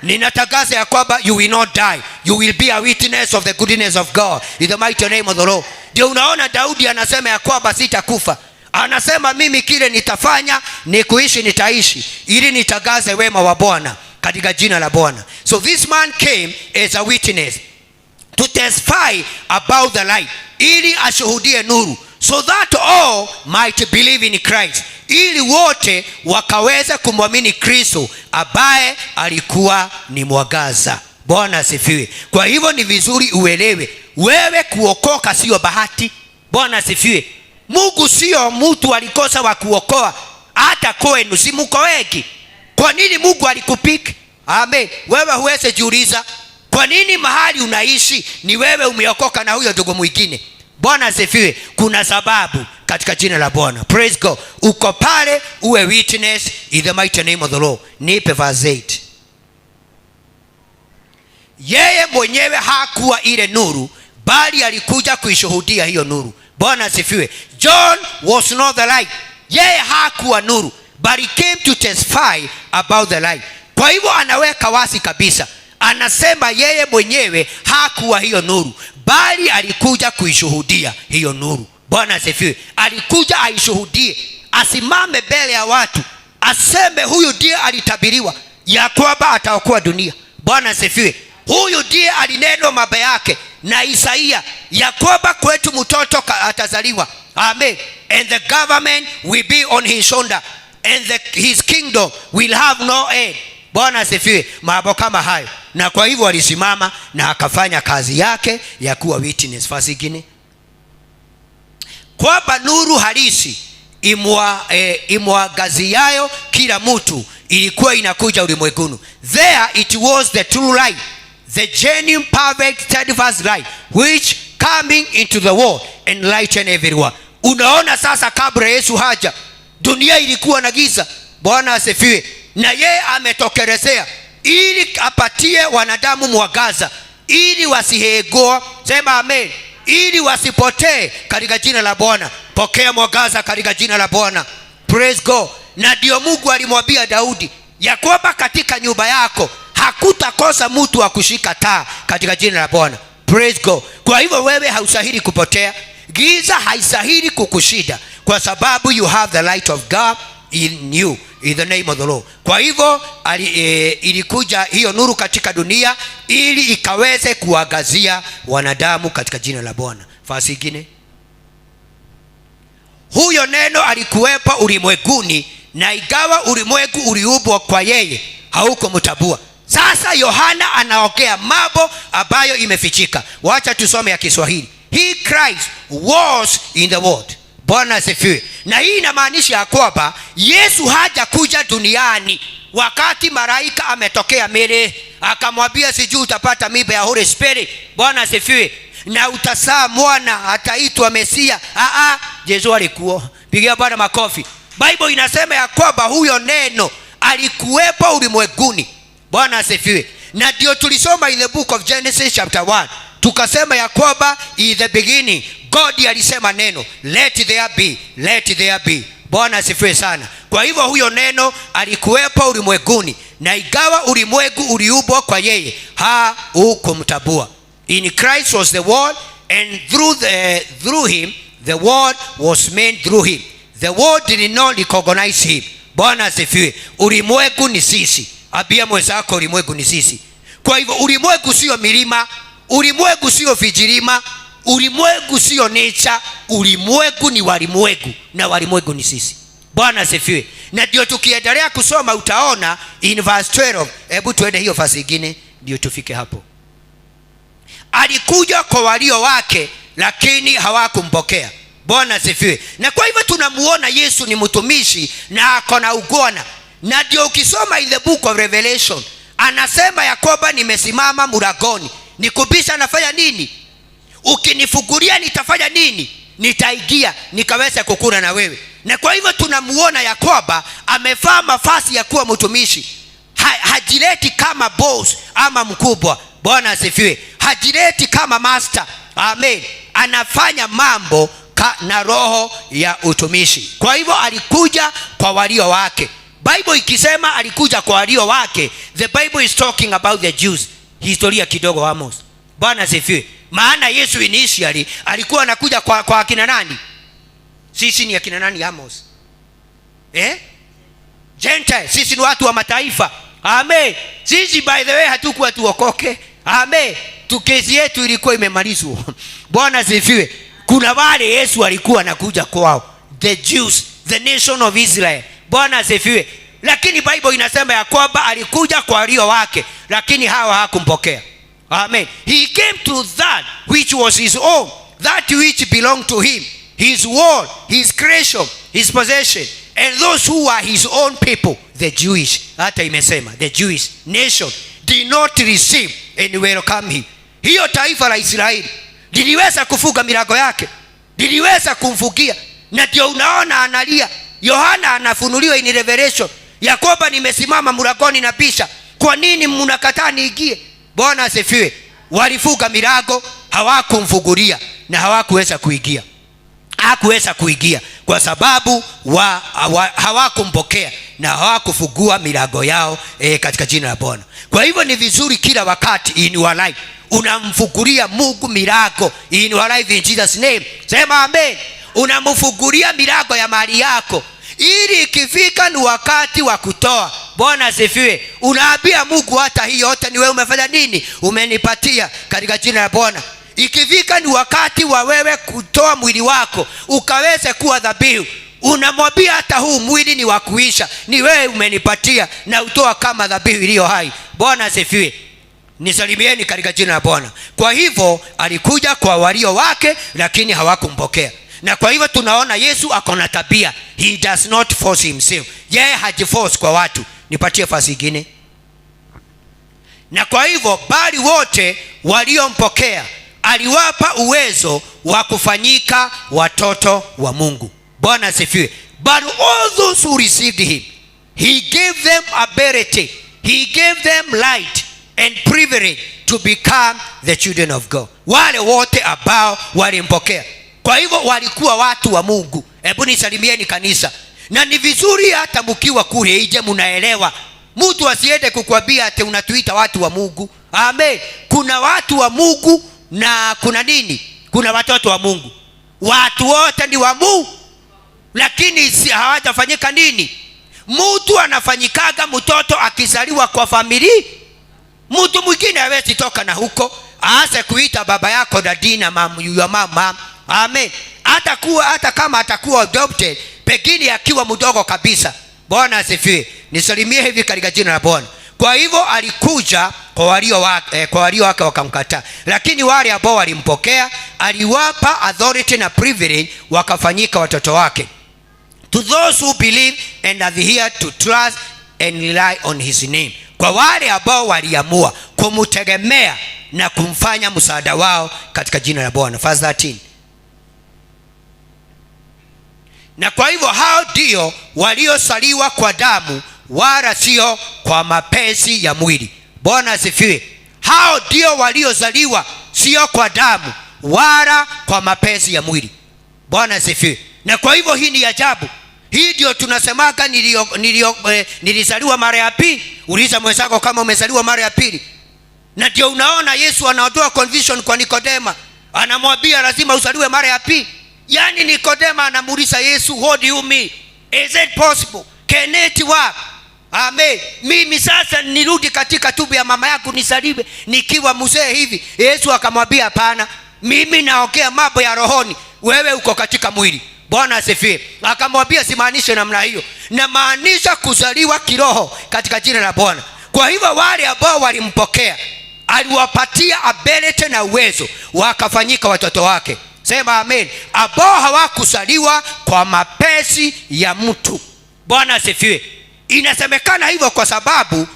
Ninatangaza ya kwamba you will not die, you will be a witness of the goodness of God in the mighty name of the Lord. Ndio unaona Daudi anasema ya kwamba sitakufa. Anasema mimi kile nitafanya ni kuishi, nitaishi ili nitangaze wema wa Bwana katika jina la Bwana. So this man came as a witness to testify about the light, ili ashuhudie nuru, so that all might believe in Christ, ili wote wakaweza kumwamini Kristo ambaye alikuwa ni mwangaza. Bwana asifiwe. Kwa hivyo ni vizuri uelewe, wewe kuokoka sio bahati. Bwana asifiwe. Mungu sio mtu alikosa wa kuokoa. Hata kwenu si mko wengi. Kwa nini Mungu alikupika? Amen. Wewe huweze jiuliza, kwa nini mahali unaishi ni wewe umeokoka na huyo ndugu mwingine? Bwana asifiwe. Kuna sababu katika jina la Bwana. Praise God. Uko pale uwe witness in the mighty name of the Lord. Nipe verse 8. Yeye mwenyewe hakuwa ile nuru, bali alikuja kuishuhudia hiyo nuru. Bwana asifiwe. John was not the light. Yeye hakuwa nuru, but he came to testify about the light. Kwa hivyo anaweka wazi kabisa, anasema yeye mwenyewe hakuwa hiyo nuru, bali alikuja kuishuhudia hiyo nuru. Bwana asifiwe. Alikuja aishuhudie, asimame mbele ya watu, aseme huyu ndiye alitabiriwa ya kwamba ataokoa dunia. Bwana asifiwe. Huyu ndiye alinenwa mambo yake na Isaia ya kwamba kwetu mtoto atazaliwa. Amen. And the government will be on his shoulder and his kingdom will have no end. Bwana asifiwe. Mambo kama hayo. Na kwa hivyo alisimama na akafanya kazi yake ya kuwa witness. Fasi ingine, kwamba nuru halisi imwangaziayo kila mtu ilikuwa inakuja ulimwenguni. There it was the true light, the genuine, perfect, steadfast light, which coming into the world enlighten everyone. Unaona sasa, kabla Yesu haja, dunia ilikuwa na giza. Bwana asifiwe. Na yeye ametokelezea ili apatie wanadamu mwangaza, ili wasihegoa. Sema amen. Ili wasipotee katika jina la Bwana. Pokea mwangaza katika jina la Bwana. Praise God. Na ndio Mungu alimwambia Daudi ya kwamba katika nyumba yako hakutakosa mtu wa kushika taa katika jina la Bwana. Praise God. Kwa hivyo wewe haustahili kupotea. Giza haistahili kukushida, kwa sababu you have the light of God in you, in the name of the Lord. Kwa hivyo ilikuja hiyo nuru katika dunia ili ikaweze kuangazia wanadamu katika jina la Bwana. Fasi ingine, huyo neno alikuwepo ulimwenguni, na igawa ulimwengu uliumbwa kwa yeye, haukumtambua. Sasa Yohana anaongea mambo ambayo imefichika. Wacha tusome ya Kiswahili. He Christ was in the world. Bwana asifiwe. Na hii inamaanisha kwamba Yesu haja kuja duniani wakati malaika ametokea mbele akamwambia sijui utapata mimba ya Holy Spirit. Bwana asifiwe. Na utasaa mwana ataitwa Mesia. Yesu alikuwa. Pigia Bwana makofi. Bible inasema ya kwamba huyo neno alikuwepo ulimwenguni. Bwana asifiwe. Na ndio tulisoma in the book of Genesis chapter 1. Tukasema ya kwamba in the beginning God alisema neno, let there be, let there be. Bwana asifiwe sana. Kwa hivyo huyo neno alikuwepo ulimwenguni, na igawa ulimwengu uliumbwa kwa yeye, haukumtambua. In Christ was the world, and through him the world was made through him. The world did not recognize him. Bwana asifiwe. Ulimwengu ni sisi. Abia mwenzako, ulimwengu ni sisi. Kwa hivyo ulimwengu sio milima, ulimwengu sio vijirima, ulimwengu sio nature. Ulimwengu ni walimwengu, na walimwengu ni sisi. Bwana asifiwe. Na ndio tukiendelea kusoma utaona in verse 12. Hebu tuende hiyo verse nyingine ndio tufike hapo. Alikuja kwa walio wake, lakini hawakumpokea. Bwana asifiwe. Na kwa hivyo tunamuona Yesu ni mtumishi na ako na ugona. Na ndio ukisoma in the book of Revelation anasema ya kwamba nimesimama mlangoni nikubisha. Nafanya nini? Ukinifungulia nitafanya nini? Nitaingia nikaweza kukula na wewe. Na kwa hivyo tunamuona ya kwamba amevaa mavazi ya kuwa mtumishi. Hajileti kama boss ama mkubwa. Bwana asifiwe. Hajileti kama master. Amen. Anafanya mambo na roho ya utumishi. Kwa hivyo alikuja kwa walio wake. Bible ikisema alikuja kwa walio wake, the Bible is talking about the Jews. Historia kidogo Amos. Bwana asifiwe. Maana Yesu initially alikuwa anakuja kwa akina nani? Sisi ni akina nani Amos? Gentile. Sisi ni watu wa mataifa. Amen. Sisi by the way hatukuwa tuokoke. Amen. Tukezi yetu ilikuwa imemalizwa. Bwana asifiwe. Kuna wale Yesu alikuwa anakuja kwao, the Jews, the nation of Israel. Bwana asifiwe. Lakini Bible inasema ya kwamba alikuja kwa walio wake, lakini hawa hakumpokea. Amen. He came to that which was his own, that which belonged to him, his world, his creation, his possession, and those who were his own people, the Jewish, hata imesema the Jewish nation, did not receive and welcome him. Hiyo taifa la Israeli liliweza kufunga milango yake, liliweza kumfukia. Na ndio unaona analia. Yohana anafunuliwa in Revelation ya kwamba nimesimama mlangoni na bisha, kwa nini mnakataa niingie? Bwana asifiwe. Walifunga milango, hawakumfungulia na hawakuweza kuingia. Hakuweza kuingia kwa sababu hawakumpokea na hawakufungua milango yao katika jina la Bwana. Kwa hivyo ni vizuri kila wakati in your life unamfungulia Mungu milango in your life in Jesus name. Sema amen. Unamfungulia milango ya mali yako ili ikifika ni wakati wa kutoa. Bwana asifiwe. Unaambia Mungu hata hii yote ni wewe umefanya nini? Umenipatia katika jina la Bwana. Ikifika ni wakati wa wewe kutoa mwili wako ukaweze kuwa dhabihu, unamwambia hata huu mwili ni wa kuisha, ni wewe umenipatia, na utoa kama dhabihu iliyo hai. Bwana asifiwe. Nisalimieni katika jina la Bwana. Kwa hivyo alikuja kwa walio wake, lakini hawakumpokea. Na kwa hivyo tunaona Yesu akona tabia, he does not force himself. Yeye hajiforce kwa watu. Nipatie fasi nyingine. Na kwa hivyo bali wote waliompokea aliwapa uwezo wa kufanyika watoto wa Mungu. Bwana asifiwe. But all those who received him, he gave them ability, he gave them light and privilege to become the children of God. Wale wote ambao walimpokea, kwa hivyo walikuwa watu wa Mungu. Hebu nisalimieni kanisa. Na ni vizuri hata mkiwa kule ije mnaelewa. Mtu asiende kukwambia ati unatuita watu wa Mungu. Amen. Kuna watu wa Mungu na kuna nini? Kuna watoto wa Mungu. Watu wote ni wa Mungu, lakini hawajafanyika nini? Mtu anafanyikaga mtoto akizaliwa kwa familia. Mtu mwingine hawezi toka na huko aase kuita baba yako daddy na mama. Amen. Hata kama atakuwa adopted, pengine akiwa mdogo kabisa. Bwana asifiwe. Nisalimie hivi katika jina la Bwana. Kwa hivyo alikuja kwa walio wake wakamkataa, lakini wale ambao walimpokea aliwapa authority na privilege, wakafanyika watoto wake. To those who believe and adhere to trust and rely on his name. Kwa wale ambao waliamua kumtegemea na kumfanya msaada wao katika jina la Bwana. Verse 13. Na kwa hivyo hao ndio waliosaliwa kwa damu, wala sio kwa mapenzi ya mwili. Bwana asifiwe. Hao ndio waliozaliwa sio kwa damu wala kwa mapenzi ya mwili. Bwana asifiwe. Na kwa hivyo hii ni ajabu. Hii ndio tunasemaga nilizaliwa mara ya pili. Uliza mwenzako kama umezaliwa mara ya pili. Na ndio unaona Yesu anatoa conviction kwa Nikodema. Anamwambia lazima uzaliwe mara ya pili. Yani Nikodema anamuuliza Yesu, what do you mean? Is it possible? Can it work? Amen. Mimi sasa nirudi katika tumbo ya mama yangu nisaliwe nikiwa mzee hivi? Yesu akamwambia hapana, mimi naongea mambo ya rohoni, wewe uko katika mwili. Bwana asifiwe. Akamwambia simaanishe namna hiyo, na maanisha kuzaliwa kiroho katika jina la Bwana. Kwa hivyo wale ambao walimpokea aliwapatia ability na uwezo, wakafanyika watoto wake. Sema amen. Ambao hawakuzaliwa kwa mapenzi ya mtu. Bwana asifiwe. Inasemekana hivyo kwa sababu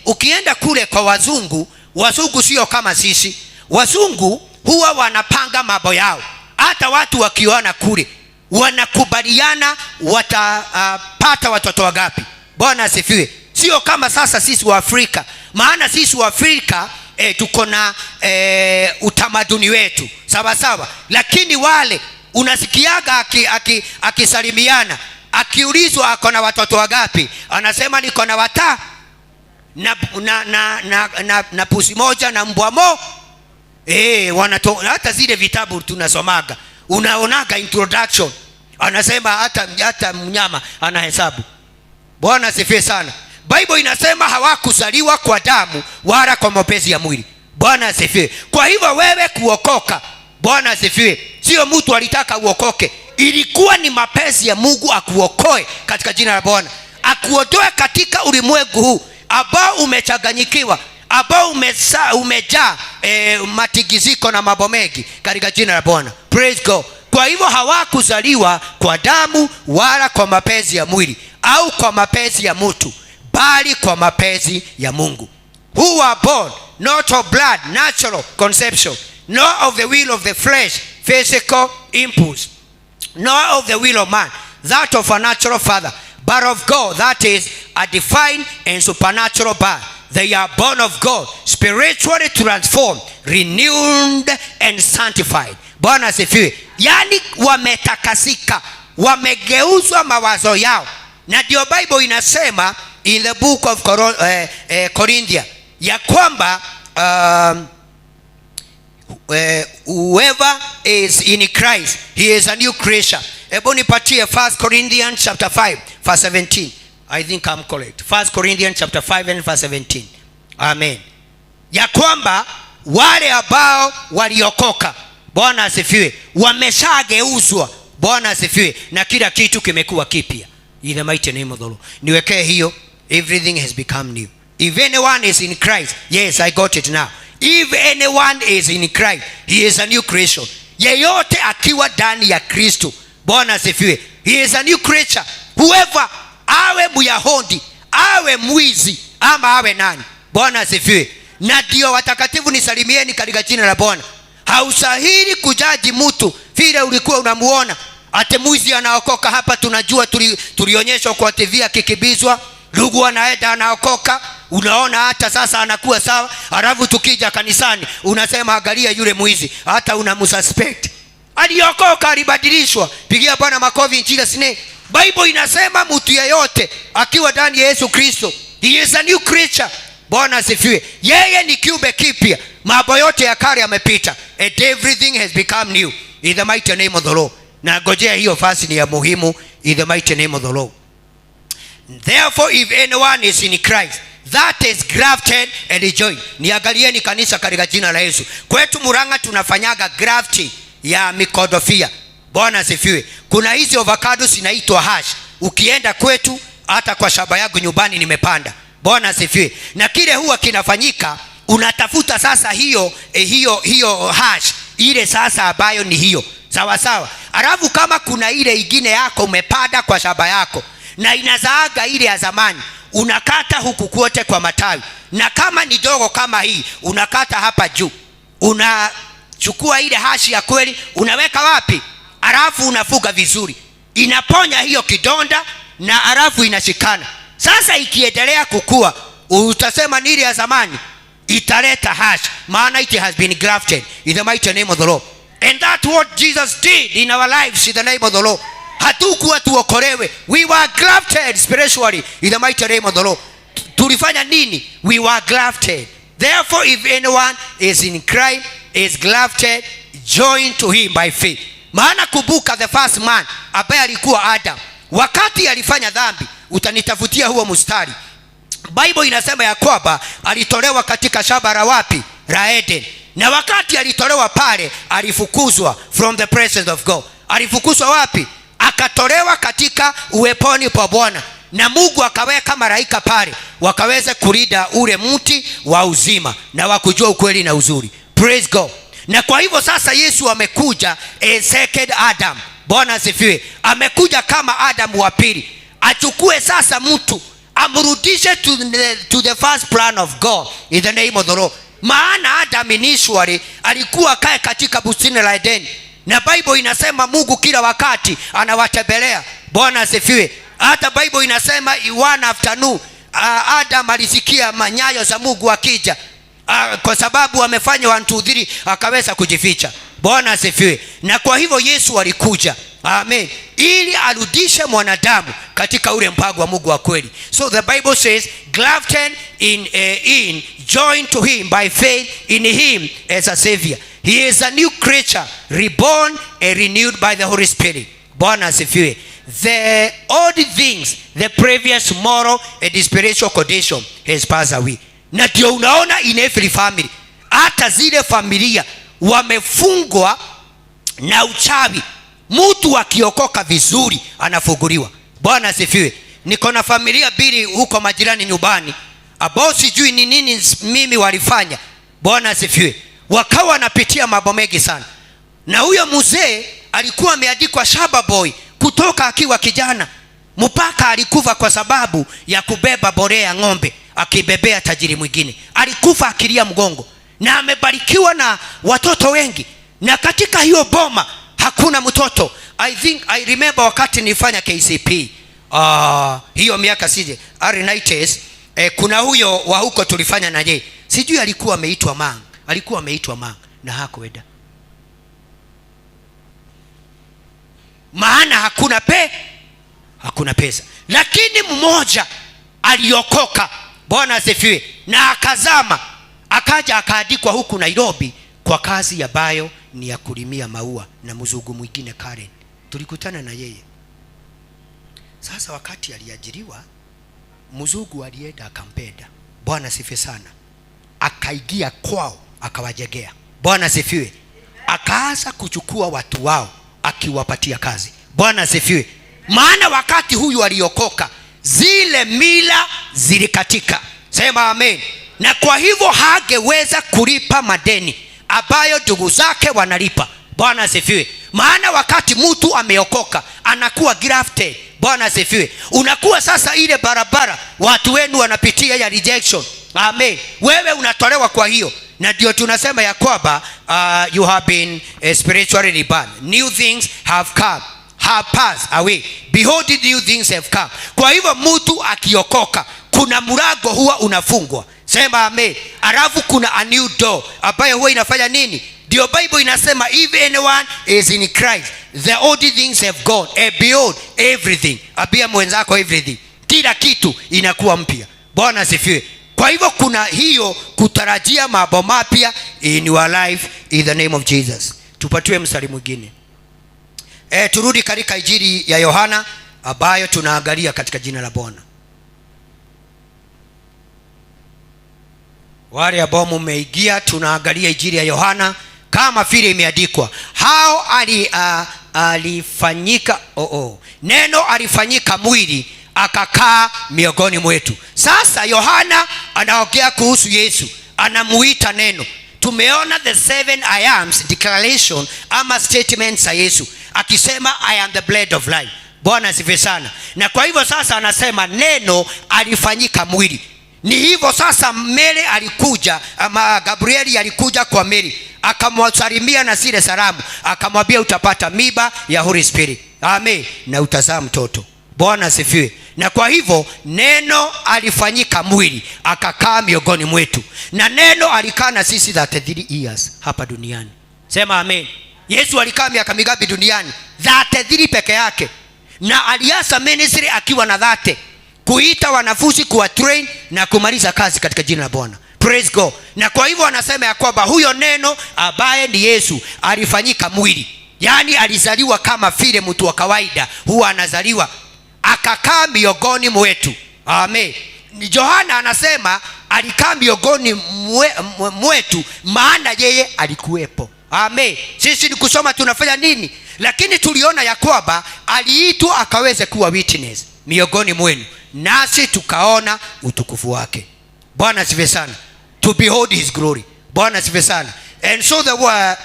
ukienda kule kwa wazungu sio kama sisi. Wazungu huwa wanapanga mambo yao. Hata watu wakiona kule wanakubaliana watapata watoto wangapi. Bwana asifiwe. Sio kama sasa sisi wa Afrika. Maana sisi wa Afrika tuko na utamaduni wetu. Sawa sawa. Lakini wale unasikiaga akisalimiana, akiulizwa ako na watoto wangapi, anasema niko na wata na pusi moja na mbwa mo. Hata zile vitabu tunasomaga unaonaga introduction anasema hata mnyama anahesabu. Bwana asifiwe sana. Bible inasema hawakuzaliwa kwa damu wala kwa mapenzi ya mwili. Bwana asifiwe. Kwa hivyo wewe kuokoka, Bwana asifiwe, sio mtu alitaka uokoke. Ilikuwa ni mapenzi ya Mungu akuokoe katika jina la Bwana. Akuondoe katika ulimwengu huu ambao umechanganyikiwa, ambao umejaa matigiziko na mambo mengi katika jina la Bwana. Praise God. Kwa hivyo hawakuzaliwa kwa damu wala kwa mapenzi ya mwili au kwa mapenzi ya mtu, bali kwa mapenzi ya Mungu. Who are born not of blood, natural conception, nor of the will of the flesh, physical impulse, nor of the will of man, that of a natural father, but of God, that is a divine and supernatural birth. They are born of God, spiritually transformed, renewed and sanctified. Bwana asifiwe. Yani wametakasika, wamegeuzwa mawazo yao. Na ndio Bible inasema in the book of Corinthians ya kwamba whoever is in Christ, he is a new creation. Hebu nipatie 1 Corinthians chapter 5 verse 17. I think I'm correct. 1 Corinthians chapter 5 and verse 17. Amen. ya kwamba wale ambao waliokoka, Bwana asifiwe, wameshageuzwa, Bwana asifiwe, na kila kitu kimekuwa kipya. In the mighty name of the Lord. Niwekee hiyo, everything has become new. If anyone is in Christ, yes, I got it now. If anyone is in Christ, he is a new creation. Yeyote akiwa ndani ya Kristo, Bwana asifiwe, he is a new creature. Whoever, awe Myahudi, awe mwizi, ama awe nani, Bwana asifiwe. Na ndio watakatifu nisalimieni katika jina la Bwana. Hausahili kujaji mtu vile ulikuwa unamuona. Ate mwizi anaokoka hapa, tunajua tulionyeshwa kwa TV akikibizwa, ndugu anaenda anaokoka, unaona hata sasa anakuwa sawa. Alafu tukija kanisani unasema angalia yule mwizi, hata unamsuspect. Aliokoka, alibadilishwa. Pigia Bwana makofi in Jesus name. Bible inasema mtu yeyote akiwa ndani ya Yesu Kristo, he is a new creature. Bwana asifiwe. Yeye ni kiumbe kipya. Mambo yote ya kale yamepita, and everything has become new in the mighty name of the Lord. Na ngojea hiyo fasi ni ya muhimu, in the mighty name of the Lord. Therefore if anyone is in Christ, that is grafted and joined. Niangalieni kanisa katika jina la Yesu. Kwetu Murang'a tunafanyaga grafting ya mikodofia. Bwana asifiwe. Kuna hizi avocado zinaitwa hash. Ukienda kwetu, hata kwa shamba yangu nyumbani nimepanda. Bwana asifiwe. Na kile huwa kinafanyika, unatafuta sasa hiyo hash ile sasa ambayo ni hiyo. Sawa sawa. Alafu kama kuna ile ingine yako umepanda kwa shamba yako na inazaaga ile ya zamani, unakata huku kote kwa matawi. Na kama ni dogo kama hii, unakata hapa juu. Unachukua ile hashi ya kweli, unaweka wapi? Alafu unafuga vizuri. Inaponya hiyo kidonda na alafu inashikana. Sasa ikiendelea kukua, utasema ni ile ya zamani, italeta hash, maana it has been grafted in the mighty name of the Lord. And that's what Jesus did in our lives in the name of the Lord. Hatukuwa tuokolewe, we were grafted spiritually in the mighty name of the Lord. Tulifanya nini? We were grafted. Therefore if anyone is in Christ, is grafted, joined to him by faith. Maana kumbuka the first man ambaye alikuwa Adam, wakati alifanya dhambi, utanitafutia huo mstari. Bible inasema ya kwamba alitolewa katika shamba la wapi? La Eden. Na wakati alitolewa pale, alifukuzwa from the presence of God. Alifukuzwa wapi? Akatolewa katika uweponi pa Bwana. Na Mungu akaweka malaika pale, wakaweza kulinda ule mti wa uzima na wakujua ukweli na uzuri. Praise God. Na kwa hivyo sasa Yesu amekuja a second Adam. Bwana asifiwe. Amekuja kama Adam wa pili. Achukue sasa mtu, amrudishe to the first plan of God in the name of the Lord. Maana Adam initially alikuwa kae katika bustani la Eden. Na Bible inasema Mungu kila wakati anawatembelea. Bwana asifiwe. Hata Bible inasema one afternoon Adam alisikia manyayo za Mungu akija. Kwa sababu amefanya 1 2 3 akaweza kujificha. Bwana asifiwe. Na kwa hivyo Yesu alikuja, amen, ili arudishe mwanadamu katika ule mpango wa Mungu wa kweli. So the Bible says grafted in joined to him by faith in him as a savior. He is a new creature, reborn and renewed by the Holy Spirit. Bwana asifiwe. The old things, the previous moral and spiritual condition has passed away. Na ndio unaona in every family, hata zile familia wamefungwa na uchawi, mtu akiokoka vizuri anafunguliwa. Bwana asifiwe. Niko na familia mbili huko majirani nyumbani, ambao sijui ni nini mimi walifanya. Bwana asifiwe. Wakawa wanapitia mambo mengi sana. Na huyo mzee alikuwa ameandikwa shamba boy kutoka akiwa kijana, mpaka alikufa kwa sababu ya kubeba borea ya ng'ombe akibebea tajiri mwingine. Alikufa akilia mgongo, na amebarikiwa na watoto wengi, na katika hiyo boma hakuna mtoto. I remember wakati nilifanya KCP hiyo miaka sije R90s, kuna huyo wa huko tulifanya na yeye, sijui alikuwa ameitwa Mang na hakuenda, maana hakuna pesa. Lakini mmoja aliokoka, Bwana asifiwe, na akazama, akaja akaandikwa huku Nairobi kwa kazi ya bayo ni ya kulimia maua, na mzungu mwingine Karen tulikutana na yeye. Sasa wakati aliajiriwa, mzungu alienda akampenda. Bwana asifiwe sana. akaingia kwao akawajegea. Bwana asifiwe. Akaanza kuchukua watu wao akiwapatia kazi. Bwana asifiwe. Maana wakati huyu aliokoka, zile mila zilikatika. Sema amen. Na kwa hivyo hangeweza kulipa madeni ambayo ndugu zake wanalipa. Bwana asifiwe. Maana wakati mtu ameokoka anakuwa grafted. Bwana asifiwe. Unakuwa sasa ile barabara watu wenu wanapitia ya rejection. Amen. Wewe unatolewa kwa hiyo. Na ndio tunasema ya kwamba you have been spiritually reborn. New things have come, have passed away. Behold, new things have come. Kwa hivyo mtu akiokoka, kuna mlango huwa unafungwa. Sema amen. Alafu kuna a new door ambayo huwa inafanya nini? Ndio Bible inasema if anyone is in Christ, the old things have gone and behold everything. Abia mwenzako everything. Kila kitu inakuwa mpya. Bwana asifiwe. Kwa hivyo kuna hiyo kutarajia mambo mapya in your life in the name of Jesus. Tupatiwe mstari mwingine. Turudi katika Injili ya Yohana ambayo tunaangalia katika jina la Bwana. Wale ambao mmeingia, tunaangalia Injili ya Yohana kama vile imeandikwa. Hao alifanyika neno alifanyika mwili akakaa miongoni mwetu. Sasa Yohana anaongea kuhusu Yesu, anamuita neno. Tumeona the 7 I ams declaration ama statements za Yesu akisema I am the bread of life. Bwana asifiwe sana. Na kwa hivyo sasa anasema neno alifanyika mwili. Ni hivyo sasa Mary alikuja, ama Gabrieli alikuja kwa Mary akamwasalimia na zile salamu, akamwambia utapata mimba ya Holy Spirit. Amen. Na utazaa mtoto. Bwana asifiwe. Na kwa hivyo neno alifanyika mwili akakaa miongoni mwetu. Na neno alikaa na sisi 33 years hapa duniani. Sema amen. Yesu alikaa miaka mingapi duniani? 33 peke yake. Na alianza ministry akiwa na 30, kuita wanafunzi, kuwa train na kumaliza kazi katika jina la Bwana. Praise God. Na kwa hivyo anasema ya kwamba huyo neno ambaye ni Yesu alifanyika mwili. Yaani alizaliwa kama vile mtu wa kawaida huwa anazaliwa, akakaa miongoni mwetu. Amen. Yohana anasema alikaa miongoni mwetu maana yeye alikuwepo. Amen. Sisi ni kusoma tunafanya nini? Lakini tuliona ya kwamba aliitwa akaweze kuwa witness miongoni mwenu, nasi tukaona utukufu wake. Bwana asifiwe sana. To behold his glory. Bwana asifiwe sana. And so the word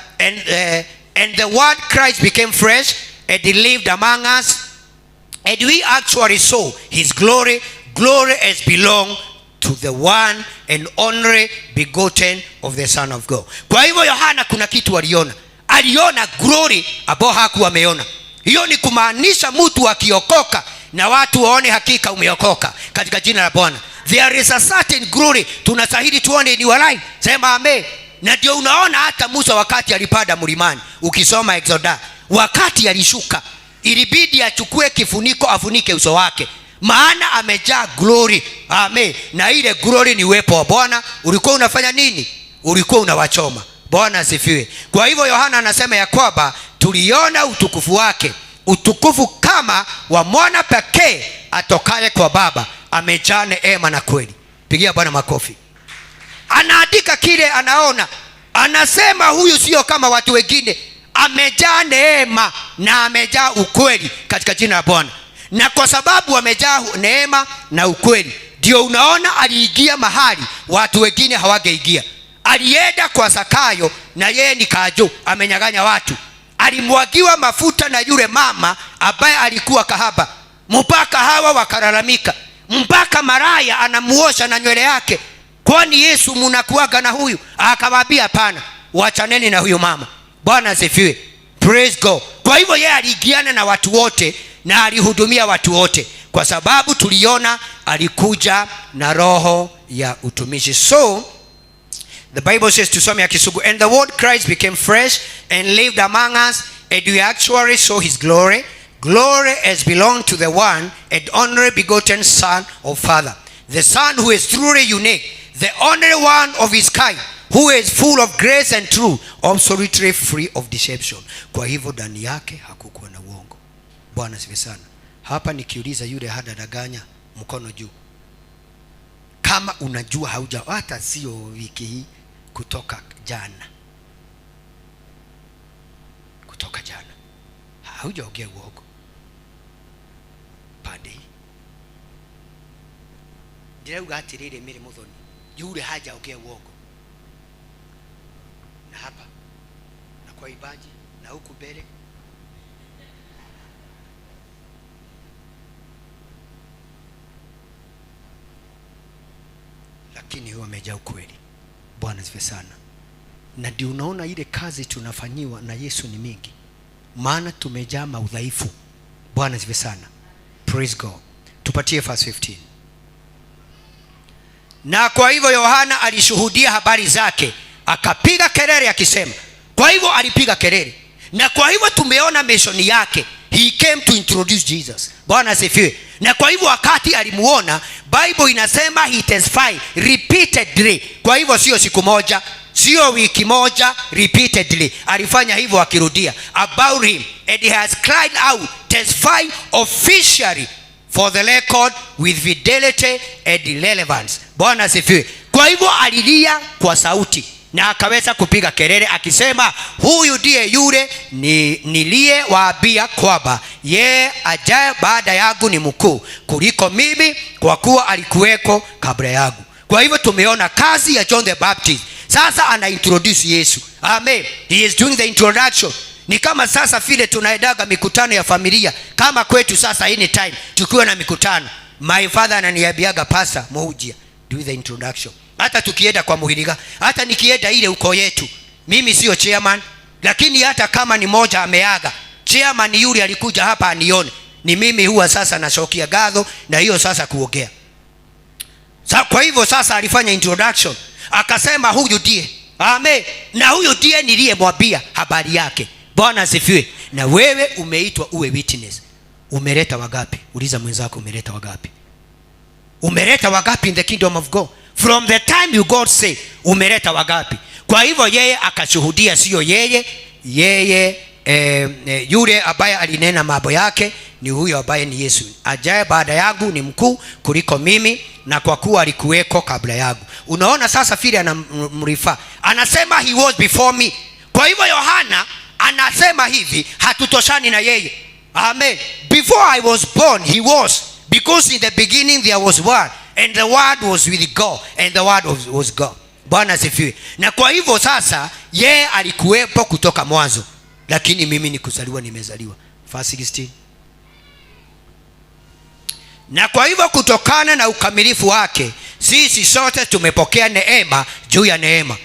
and the word Christ became flesh and he lived among us, and we actually saw his glory. Glory as belong to the one and only begotten of the Son of God. Kwa hivyo Yohana kuna kitu aliona glory ambao hakuwa ameona. Hiyo ni kumaanisha mtu akiokoka na watu waone hakika umeokoka katika jina la Bwana. There is a certain glory tunastahili tuone in your life. Sema amen. Na ndio unaona hata Musa wakati alipanda mlimani, ukisoma Exodus, wakati alishuka ilibidi achukue kifuniko afunike uso wake, maana amejaa glory. Amen. Na ile glory ni uwepo wa Bwana. Ulikuwa unafanya nini? Ulikuwa unawachoma. Bwana asifiwe. Kwa hivyo Yohana anasema ya kwamba tuliona utukufu wake, utukufu kama wa mwana pekee atokaye kwa Baba, amejaa neema na kweli. Pigia Bwana makofi. Anaandika kile anaona, anasema huyu sio kama watu wengine, amejaa neema na amejaa ukweli katika jina la Bwana. Na kwa sababu amejaa neema na ukweli, ndio unaona aliingia mahali watu wengine hawangeingia. Alienda kwa Zakayo na yeye ni kajo, amenyang'anya watu. Alimwagiwa mafuta na yule mama ambaye alikuwa kahaba, mpaka hawa wakalalamika, mpaka maraya anamuosha na nywele yake. Kwani Yesu mnakuaga na huyu? Akamwambia hapana, wachaneni na huyu mama. Bwana asifiwe. Praise God. Kwa hivyo yeye aliingiana na watu wote na alihudumia watu wote, kwa sababu tuliona alikuja na roho ya utumishi. So the Bible says, tusome ya Kisugu, and the word Christ became flesh and lived among us, and we actually saw his glory. Glory as belonged to the one and only begotten Son of Father, the Son who is truly unique, the only one of his kind, who is full of grace and truth, absolutely free of deception. Kwa hivyo ndani yake hakukuwa na uongo. Bwana asifiwe sana. Hapa nikiuliza yule hada daganya, mkono juu. kama unajua hauja, hata sio wiki hii, kutoka jana haujaongea uongo pande hii. Ndirauga atirire Mary Muthoni yule hajaongea uongo, na hapa na kwa ibaji na huku mbele lakini huwa amejaa ukweli. Bwana asifiwe sana. Na ndio unaona ile kazi tunafanyiwa na Yesu ni mingi, maana tumejaa maudhaifu. Bwana asifiwe sana. Praise God. Tupatie verse 15. Na kwa hivyo Yohana alishuhudia habari zake, akapiga kelele akisema. Kwa hivyo alipiga kelele, na kwa hivyo tumeona mission yake. He came to introduce Jesus. Bwana asifiwe. Na kwa hivyo wakati alimuona, Bible inasema he testified repeatedly. Kwa hivyo sio siku moja, sio wiki moja, repeatedly alifanya hivyo akirudia about him, and he has cried out, testify officially for the record with fidelity and relevance. Bwana asifiwe. Kwa hivyo alilia kwa sauti na akaweza kupiga kelele akisema, huyu ndiye yule niliyewaambia kwamba yeye ajaye baada yangu ni mkuu kuliko mimi, kwa kuwa alikuweko kabla yangu. Kwa hivyo tumeona kazi ya John the Baptist. Sasa ana introduce Yesu. Amen. He is doing the introduction. Ni kama sasa vile tunaendaga mikutano ya familia, kama kwetu sasa anytime tukiwa na mikutano, my father ananiambiaga, pastor Muhujia, do the introduction. Hata tukienda kwa Muhiriga, hata nikienda ile uko yetu, mimi sio chairman, lakini hata kama ni moja ameaga, chairman yule alikuja hapa anione, ni mimi huwa sasa nashokia gadho na hiyo sasa kuongea. Kwa hivyo sasa alifanya introduction, akasema huyu ndiye. Amen. Na huyu ndiye niliyemwambia habari yake. Bwana asifiwe. Na wewe umeitwa uwe witness. Umeleta wagapi? Uliza mwenzako, umeleta wagapi? Umeleta wagapi in the kingdom of God? From the time you God say, umeleta wagapi? Kwa hivyo yeye akashuhudia, sio yeye yule ambaye alinena mambo yake ni huyo ambaye ni Yesu. Ajaye baada yangu ni mkuu kuliko mimi, na kwa kuwa alikuweko kabla yangu. Unaona sasa vile anamrifa, anasema he was before me. Kwa hivyo Yohana anasema hivi, hatutoshani na yeye. Amen. Before I was born he was, because in the beginning there was word, and the word was with God, and the word was God. Bwana asifiwe. Na kwa hivyo sasa yeye alikuwepo kutoka mwanzo, lakini mimi ni kuzaliwa nimezaliwa. Verse 16. Na kwa hivyo kutokana na ukamilifu wake sisi sote tumepokea neema juu ya neema.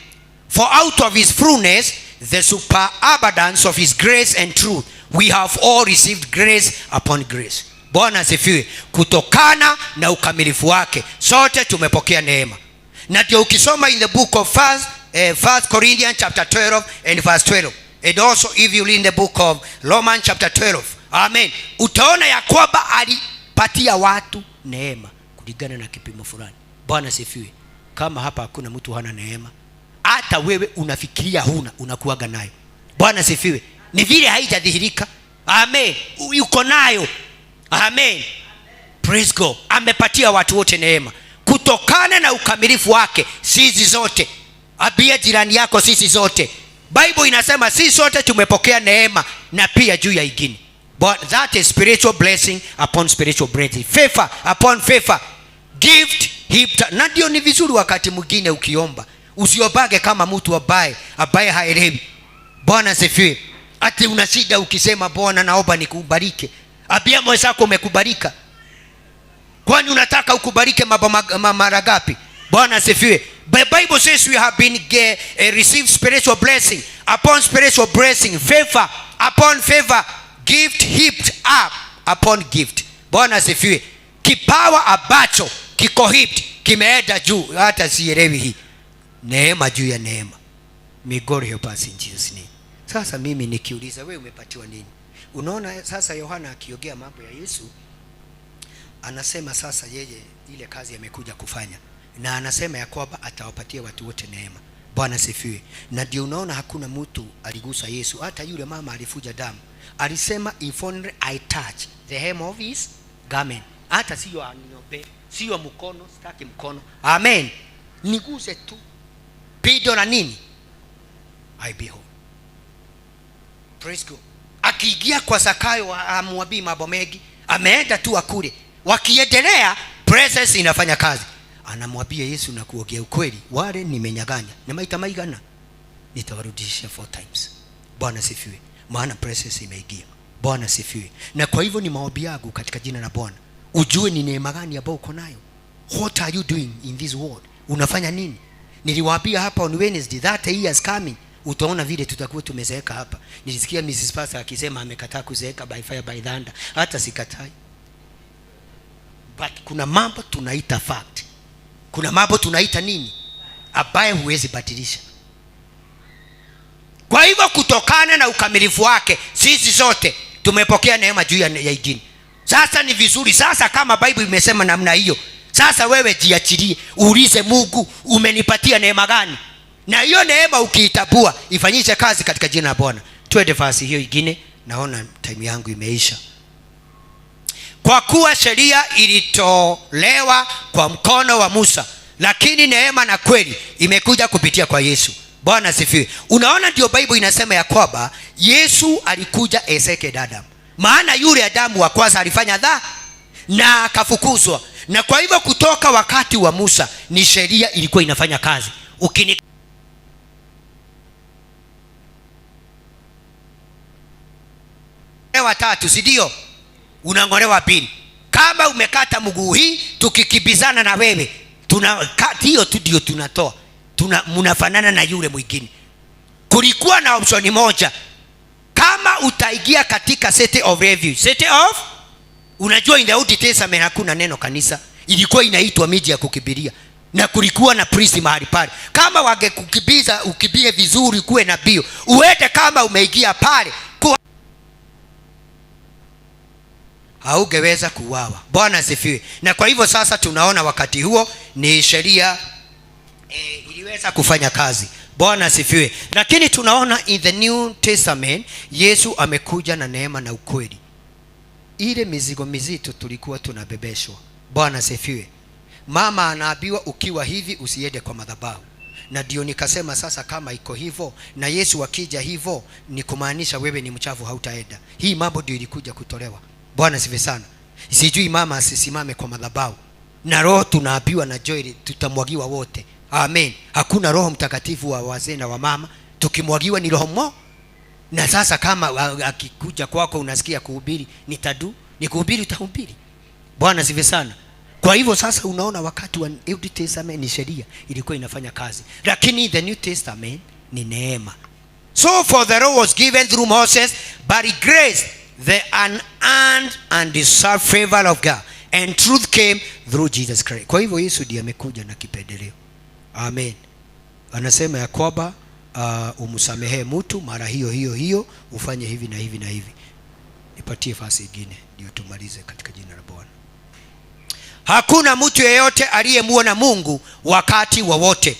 For out of his fullness, the superabundance of his grace and truth, we have all received grace upon grace. Bwana asifiwe. Kutokana na ukamilifu wake sote tumepokea neema. Na ndio ukisoma in the book of 1 Corinthians chapter 12 and verse 12, and also if you read in the book of Romans chapter 12, amen, utaona ya kwamba alipatia watu neema kulingana na kipimo fulani. Bwana asifiwe. Kama hapa hakuna mtu hana neema, hata wewe unafikiria huna, unakuaga nayo. Bwana asifiwe. Ni vile haijadhihirika. Amen. Uko nayo. Amen. Praise God. Amepatia watu wote neema kutokana na ukamilifu wake sisi zote. Abia jirani yako, sisi zote. Bible inasema sisi sote tumepokea neema na pia juu ya ingine. But that is spiritual blessing upon spiritual blessing. Favor upon favor. Gift heaped. Na ndio ni vizuri wakati mwingine ukiomba usiobage kama mtu ambaye haelewi. Bwana asifiwe. Ati una shida ukisema Bwana naomba nikubariki, abia mwenzako umekubarika. Kwani unataka ukubarike mara ngapi? Bwana asifiwe. The Bible says we have been received spiritual blessing upon spiritual blessing, favor upon favor, gift heaped up upon gift. Bwana asifiwe. Kipawa abacho kiko heaped, kimeenda juu, hata sielewi hii. Neema juu ya neema. May God help us in Jesus name. Sasa mimi nikiuliza, wewe umepatiwa nini? Unaona sasa Yohana akiongea mambo ya Yesu, anasema sasa yeye ile kazi amekuja kufanya, na anasema ya kwamba atawapatia watu wote neema. Bwana sifiwe. Na ndio unaona hakuna mtu aligusa Yesu. Hata yule mama alifuja damu alisema, if only I touch the hem of his garment, hata sio aniobe, sio mkono, sitaki mkono. Amen. Niguse tu. Pido na nini? I behold. Praise God. Akiingia kwa Zakayo amwambia mambo mengi, ameenda tu akule. Wakiendelea, presence inafanya kazi. Anamwambia Yesu, na kuongea ukweli, wale nimenyaganya na maita maigana nitawarudisha 4 times. Bwana sifiwe. Maana presence imeingia. Bwana sifiwe. Na kwa hivyo ni maombi yangu katika jina la Bwana, ujue ni neema gani ambayo uko nayo. What are you doing in this world? Unafanya nini? Niliwaambia hapa on Wednesday that he is coming. Utaona vile tutakuwa tumezeeka hapa. Nilisikia Mrs. Pastor akisema amekataa kuzeeka by fire by thunder. Hata sikatai. But kuna mambo tunaita fact. Kuna mambo tunaita nini? Ambaye huwezi badilisha. Kwa hivyo kutokana na ukamilifu wake, sisi sote tumepokea neema juu ya ingine. Sasa ni vizuri sasa, kama Bible imesema namna hiyo, sasa wewe jiachilie, uulize Mungu, umenipatia neema gani? Na hiyo neema ukiitabua, ifanyishe kazi katika jina la Bwana. Twende fasi hiyo ingine, naona time yangu imeisha. Kwa kuwa sheria ilitolewa kwa mkono wa Musa, lakini neema na kweli imekuja kupitia kwa Yesu. Bwana sifiwe. Unaona, ndio Bible inasema ya kwamba Yesu alikuja ezeke Adam. Maana yule Adamu wa kwanza alifanya dhambi na akafukuzwa. Na kwa hivyo kutoka wakati wa Musa ni sheria ilikuwa inafanya kazi. Watatu, si ndio? Unangolewa pili. Kama umekata mguu hii, tukikibizana na wewe, hiyo tu ndio tunatoa. Mnafanana na yule mwingine. Kulikuwa na option moja. Kama utaingia katika set of review, unajua in the Old Testament hakuna neno kanisa, ilikuwa inaitwa miji ya kukibiria, na kulikuwa na priest mahali pale. Kama wangekukibiza ukibie vizuri, kuwe na bio, uende kama umeingia pale, haungeweza kuuawa. Bwana asifiwe. Na kwa hivyo sasa tunaona wakati huo ni sheria iliweza kufanya kazi. Bwana asifiwe. Lakini tunaona in the New Testament Yesu amekuja na neema na ukweli. Ile mizigo mizito tulikuwa tunabebeshwa. Bwana asifiwe. Mama anaambiwa ukiwa hivi usiende kwa madhabahu. Na ndio nikasema sasa, kama iko hivyo na Yesu akija hivyo, ni kumaanisha wewe ni mchafu, hautaenda. Hii mambo ndio ilikuja kutolewa. Bwana sifiwe sana. Sijui mama asisimame kwa madhabahu. Na roho tunaambiwa na Joel tutamwagiwa wote. Amen. Hakuna Roho Mtakatifu wa wazee na wa mama, tukimwagiwa ni roho mmoja. Na sasa kama akikuja kwako unasikia kuhubiri, ni kuhubiri, utahubiri. Bwana sifiwe sana. Kwa hivyo sasa unaona wakati wa Old Testament ni sheria ilikuwa inafanya kazi, lakini the New Testament ni neema. So for the law was given through Moses, but grace, the unearned and deserved favor of God, and truth came through Jesus Christ. Kwa hivyo Yesu ndiye amekuja na kipendeleo. Amen. Anasema ya kwamba umsamehe mtu mara hiyo ufanye hivi na hivi na hivi. Nipatie fasi nyingine ndio tumalize katika jina la Bwana. Hakuna mtu yeyote aliyemuona Mungu wakati wowote.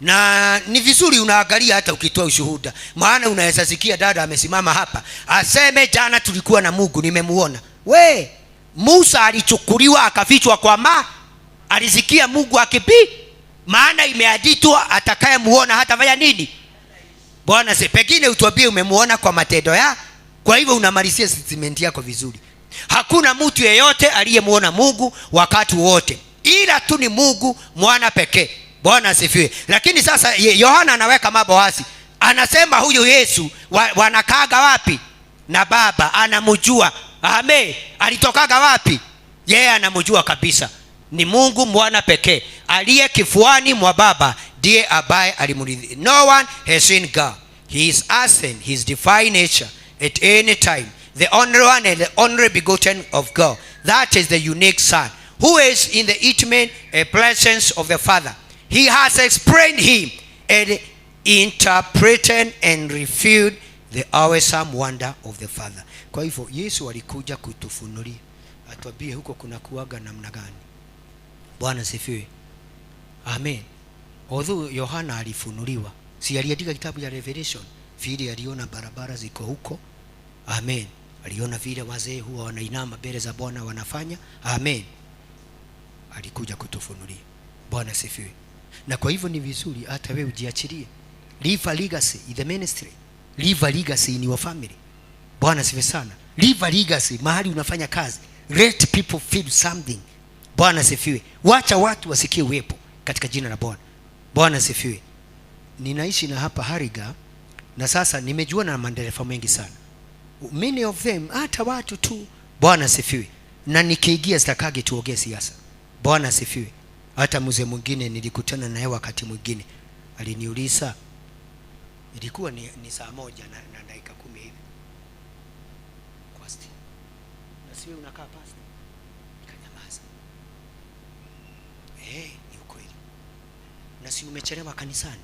Na ni vizuri unaangalia hata ukitoa ushuhuda. Maana unaweza sikia dada amesimama hapa aseme jana tulikuwa na Mungu, nimemuona. We, Musa alichukuliwa akafichwa kwa alisikia Mungu maana imeandikwa atakayemuona hatafanya nini? Bwana pengine utuambie umemuona kwa matendo ya. Kwa hivyo unamalizia statement yako vizuri. Hakuna mtu yeyote aliyemuona Mungu wakati wote, ila tu ni Mungu mwana pekee. Bwana asifiwe. Lakini sasa Yohana anaweka mambo wazi. Anasema huyu Yesu wanakaga wapi? Na Baba anamjua. Amen. Alitokaga wapi? Yeye anamjua kabisa. Ni Mungu mwana pekee aliye kifuani mwa Baba, ndiye ambaye alimrithi. No one has seen God. He is absent his divine nature at any time. The only one and the only begotten of God. That is the unique Son, who is in the intimate presence of the Father. He has explained him and interpreted and revealed the awesome wonder of the Father. Kwa hivyo Yesu alikuja kutufunulia, atuambie huko kuna kuaga namna gani. Bwana sifiwe. Amen. Although Yohana alifunuliwa, si aliandika kitabu ya Revelation, vile aliona barabara ziko huko. Amen. aliona vile wazee huwa wanainama mbele za Bwana wanafanya. Amen. Alikuja kutufunulia. Bwana asifiwe. Na kwa hivyo ni vizuri hata wewe ujiachilie. Leave a legacy in the ministry. Leave a legacy in your family. Bwana asifiwe sana. Leave a legacy mahali unafanya kazi. Let people feel something. Bwana asifiwe. Wacha watu wasikie uwepo katika jina la Bwana. Bwana asifiwe. Ninaishi na hapa Hariga, na sasa nimejuana na madereva mengi sana. Many of them hata watu tu. Bwana asifiwe. Na nikiingia sitakage tuongee siasa. Bwana asifiwe. Hata mzee mwingine nilikutana naye wakati mwingine aliniuliza, ilikuwa ni saa 1 na dakika 10 hivi. Kwasti. Na sio unakaa pasta. Nikanyamaza. Ni ukweli. Na si umechelewa kanisani?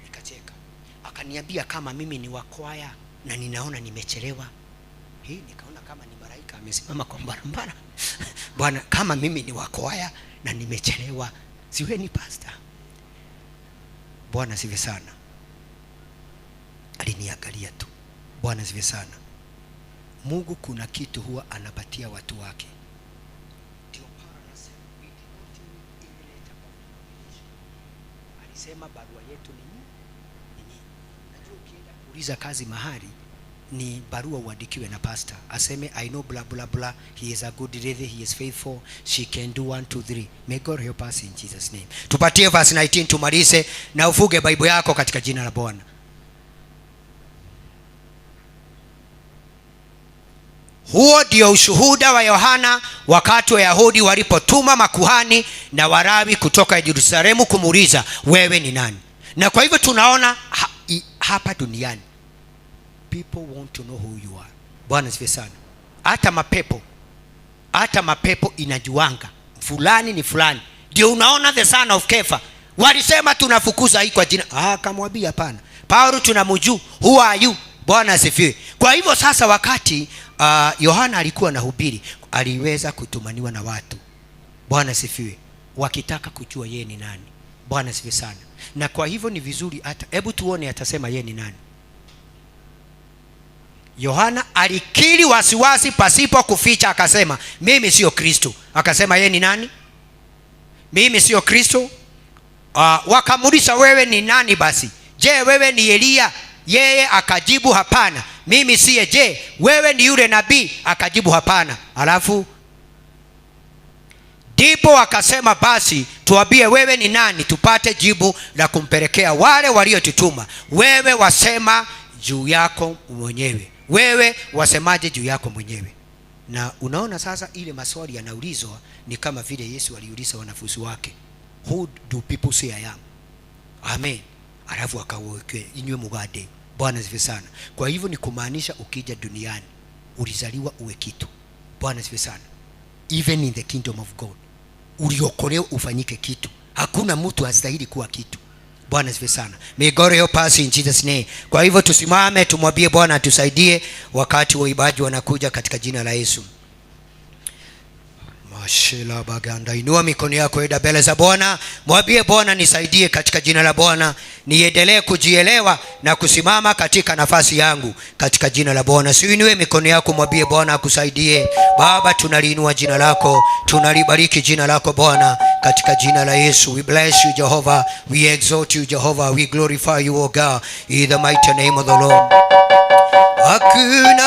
Nikacheka. Akaniambia kama mimi ni wa kwaya na ninaona nimechelewa. Nikaona kama ni malaika amesimama kwa barabara. Bwana, kama mimi ni wa kwaya na nimechelewa, siwe ni pastor. Bwana siwe sana. Aliniangalia tu. Bwana siwe sana. Mungu kuna kitu huwa anapatia watu wake. Ndio Paulo anasema alisema barua yetu ni nini? Najua ukienda kuuliza kazi mahali ni barua uandikiwe na pastor. Aseme I know blah blah blah. He is a good lady. He is faithful. She can do 1 2 3. May God help us in Jesus name. Tupatie verse 19 tumalize na ufuge Bible yako katika jina la Bwana. Huo ndio ushuhuda wa Yohana wakati wa Yahudi walipotuma makuhani na Walawi kutoka Yerusalemu kumuuliza wewe ni nani? Na kwa hivyo tunaona hapa duniani people want to know who you are. Bwana asifiwe sana. Hata mapepo inajuanga fulani ni fulani. Ndio unaona the son of Kefa walisema tunafukuza hii kwa jina. Akamwambia hapana, Paulo tunamjua, who are you? Bwana asifiwe. Kwa hivyo sasa wakati Yohana alikuwa anahubiri, aliweza kutumaniwa na watu. Bwana asifiwe. Wakitaka kujua yeye ni nani. Bwana asifiwe sana. Na kwa hivyo ni vizuri hata hebu tuone atasema yeye ni nani. Yohana alikiri wasiwasi pasipo kuficha, akasema mimi sio Kristo. Akasema yeye ni nani? Mimi sio Kristo. Wakamuuliza wewe ni nani basi? Je, wewe ni Elia? Yeye akajibu hapana, mimi siye. Je, wewe ni yule nabii? Akajibu hapana. Alafu ndipo akasema basi tuambie wewe ni nani, tupate jibu la kumpelekea wale waliotutuma. Wewe wasema juu yako mwenyewe. Wewe wasemaje juu yako mwenyewe? Na unaona sasa ile maswali yanaulizwa ni kama vile Yesu aliuliza wanafunzi wake, who do people say I am? Amen. Alafu akaweke inywe mugade. Bwana asifiwe sana. Kwa hivyo ni kumaanisha ukija duniani ulizaliwa uwe kitu. Bwana asifiwe sana. Even in the kingdom of God uliokolewa ufanyike kitu. Hakuna mtu astahili kuwa kitu. Bwana asifiwe sana. May God help us in Jesus name. Kwa hivyo tusimame tumwambie Bwana atusaidie wakati waibaji wanakuja katika jina la Yesu. Mashela baganda. Inua mikono yako eda mbele za Bwana. Mwambie Bwana nisaidie katika jina la Bwana. Niendelee kujielewa na kusimama katika nafasi yangu katika jina la Bwana. Uinue mikono yako mwambie Bwana akusaidie. Baba, tunaliinua jina lako, tunalibariki jina lako Bwana katika jina la Yesu. We bless you Jehovah. We exalt you Jehovah. We glorify you O God in the mighty name of the Lord. Hakuna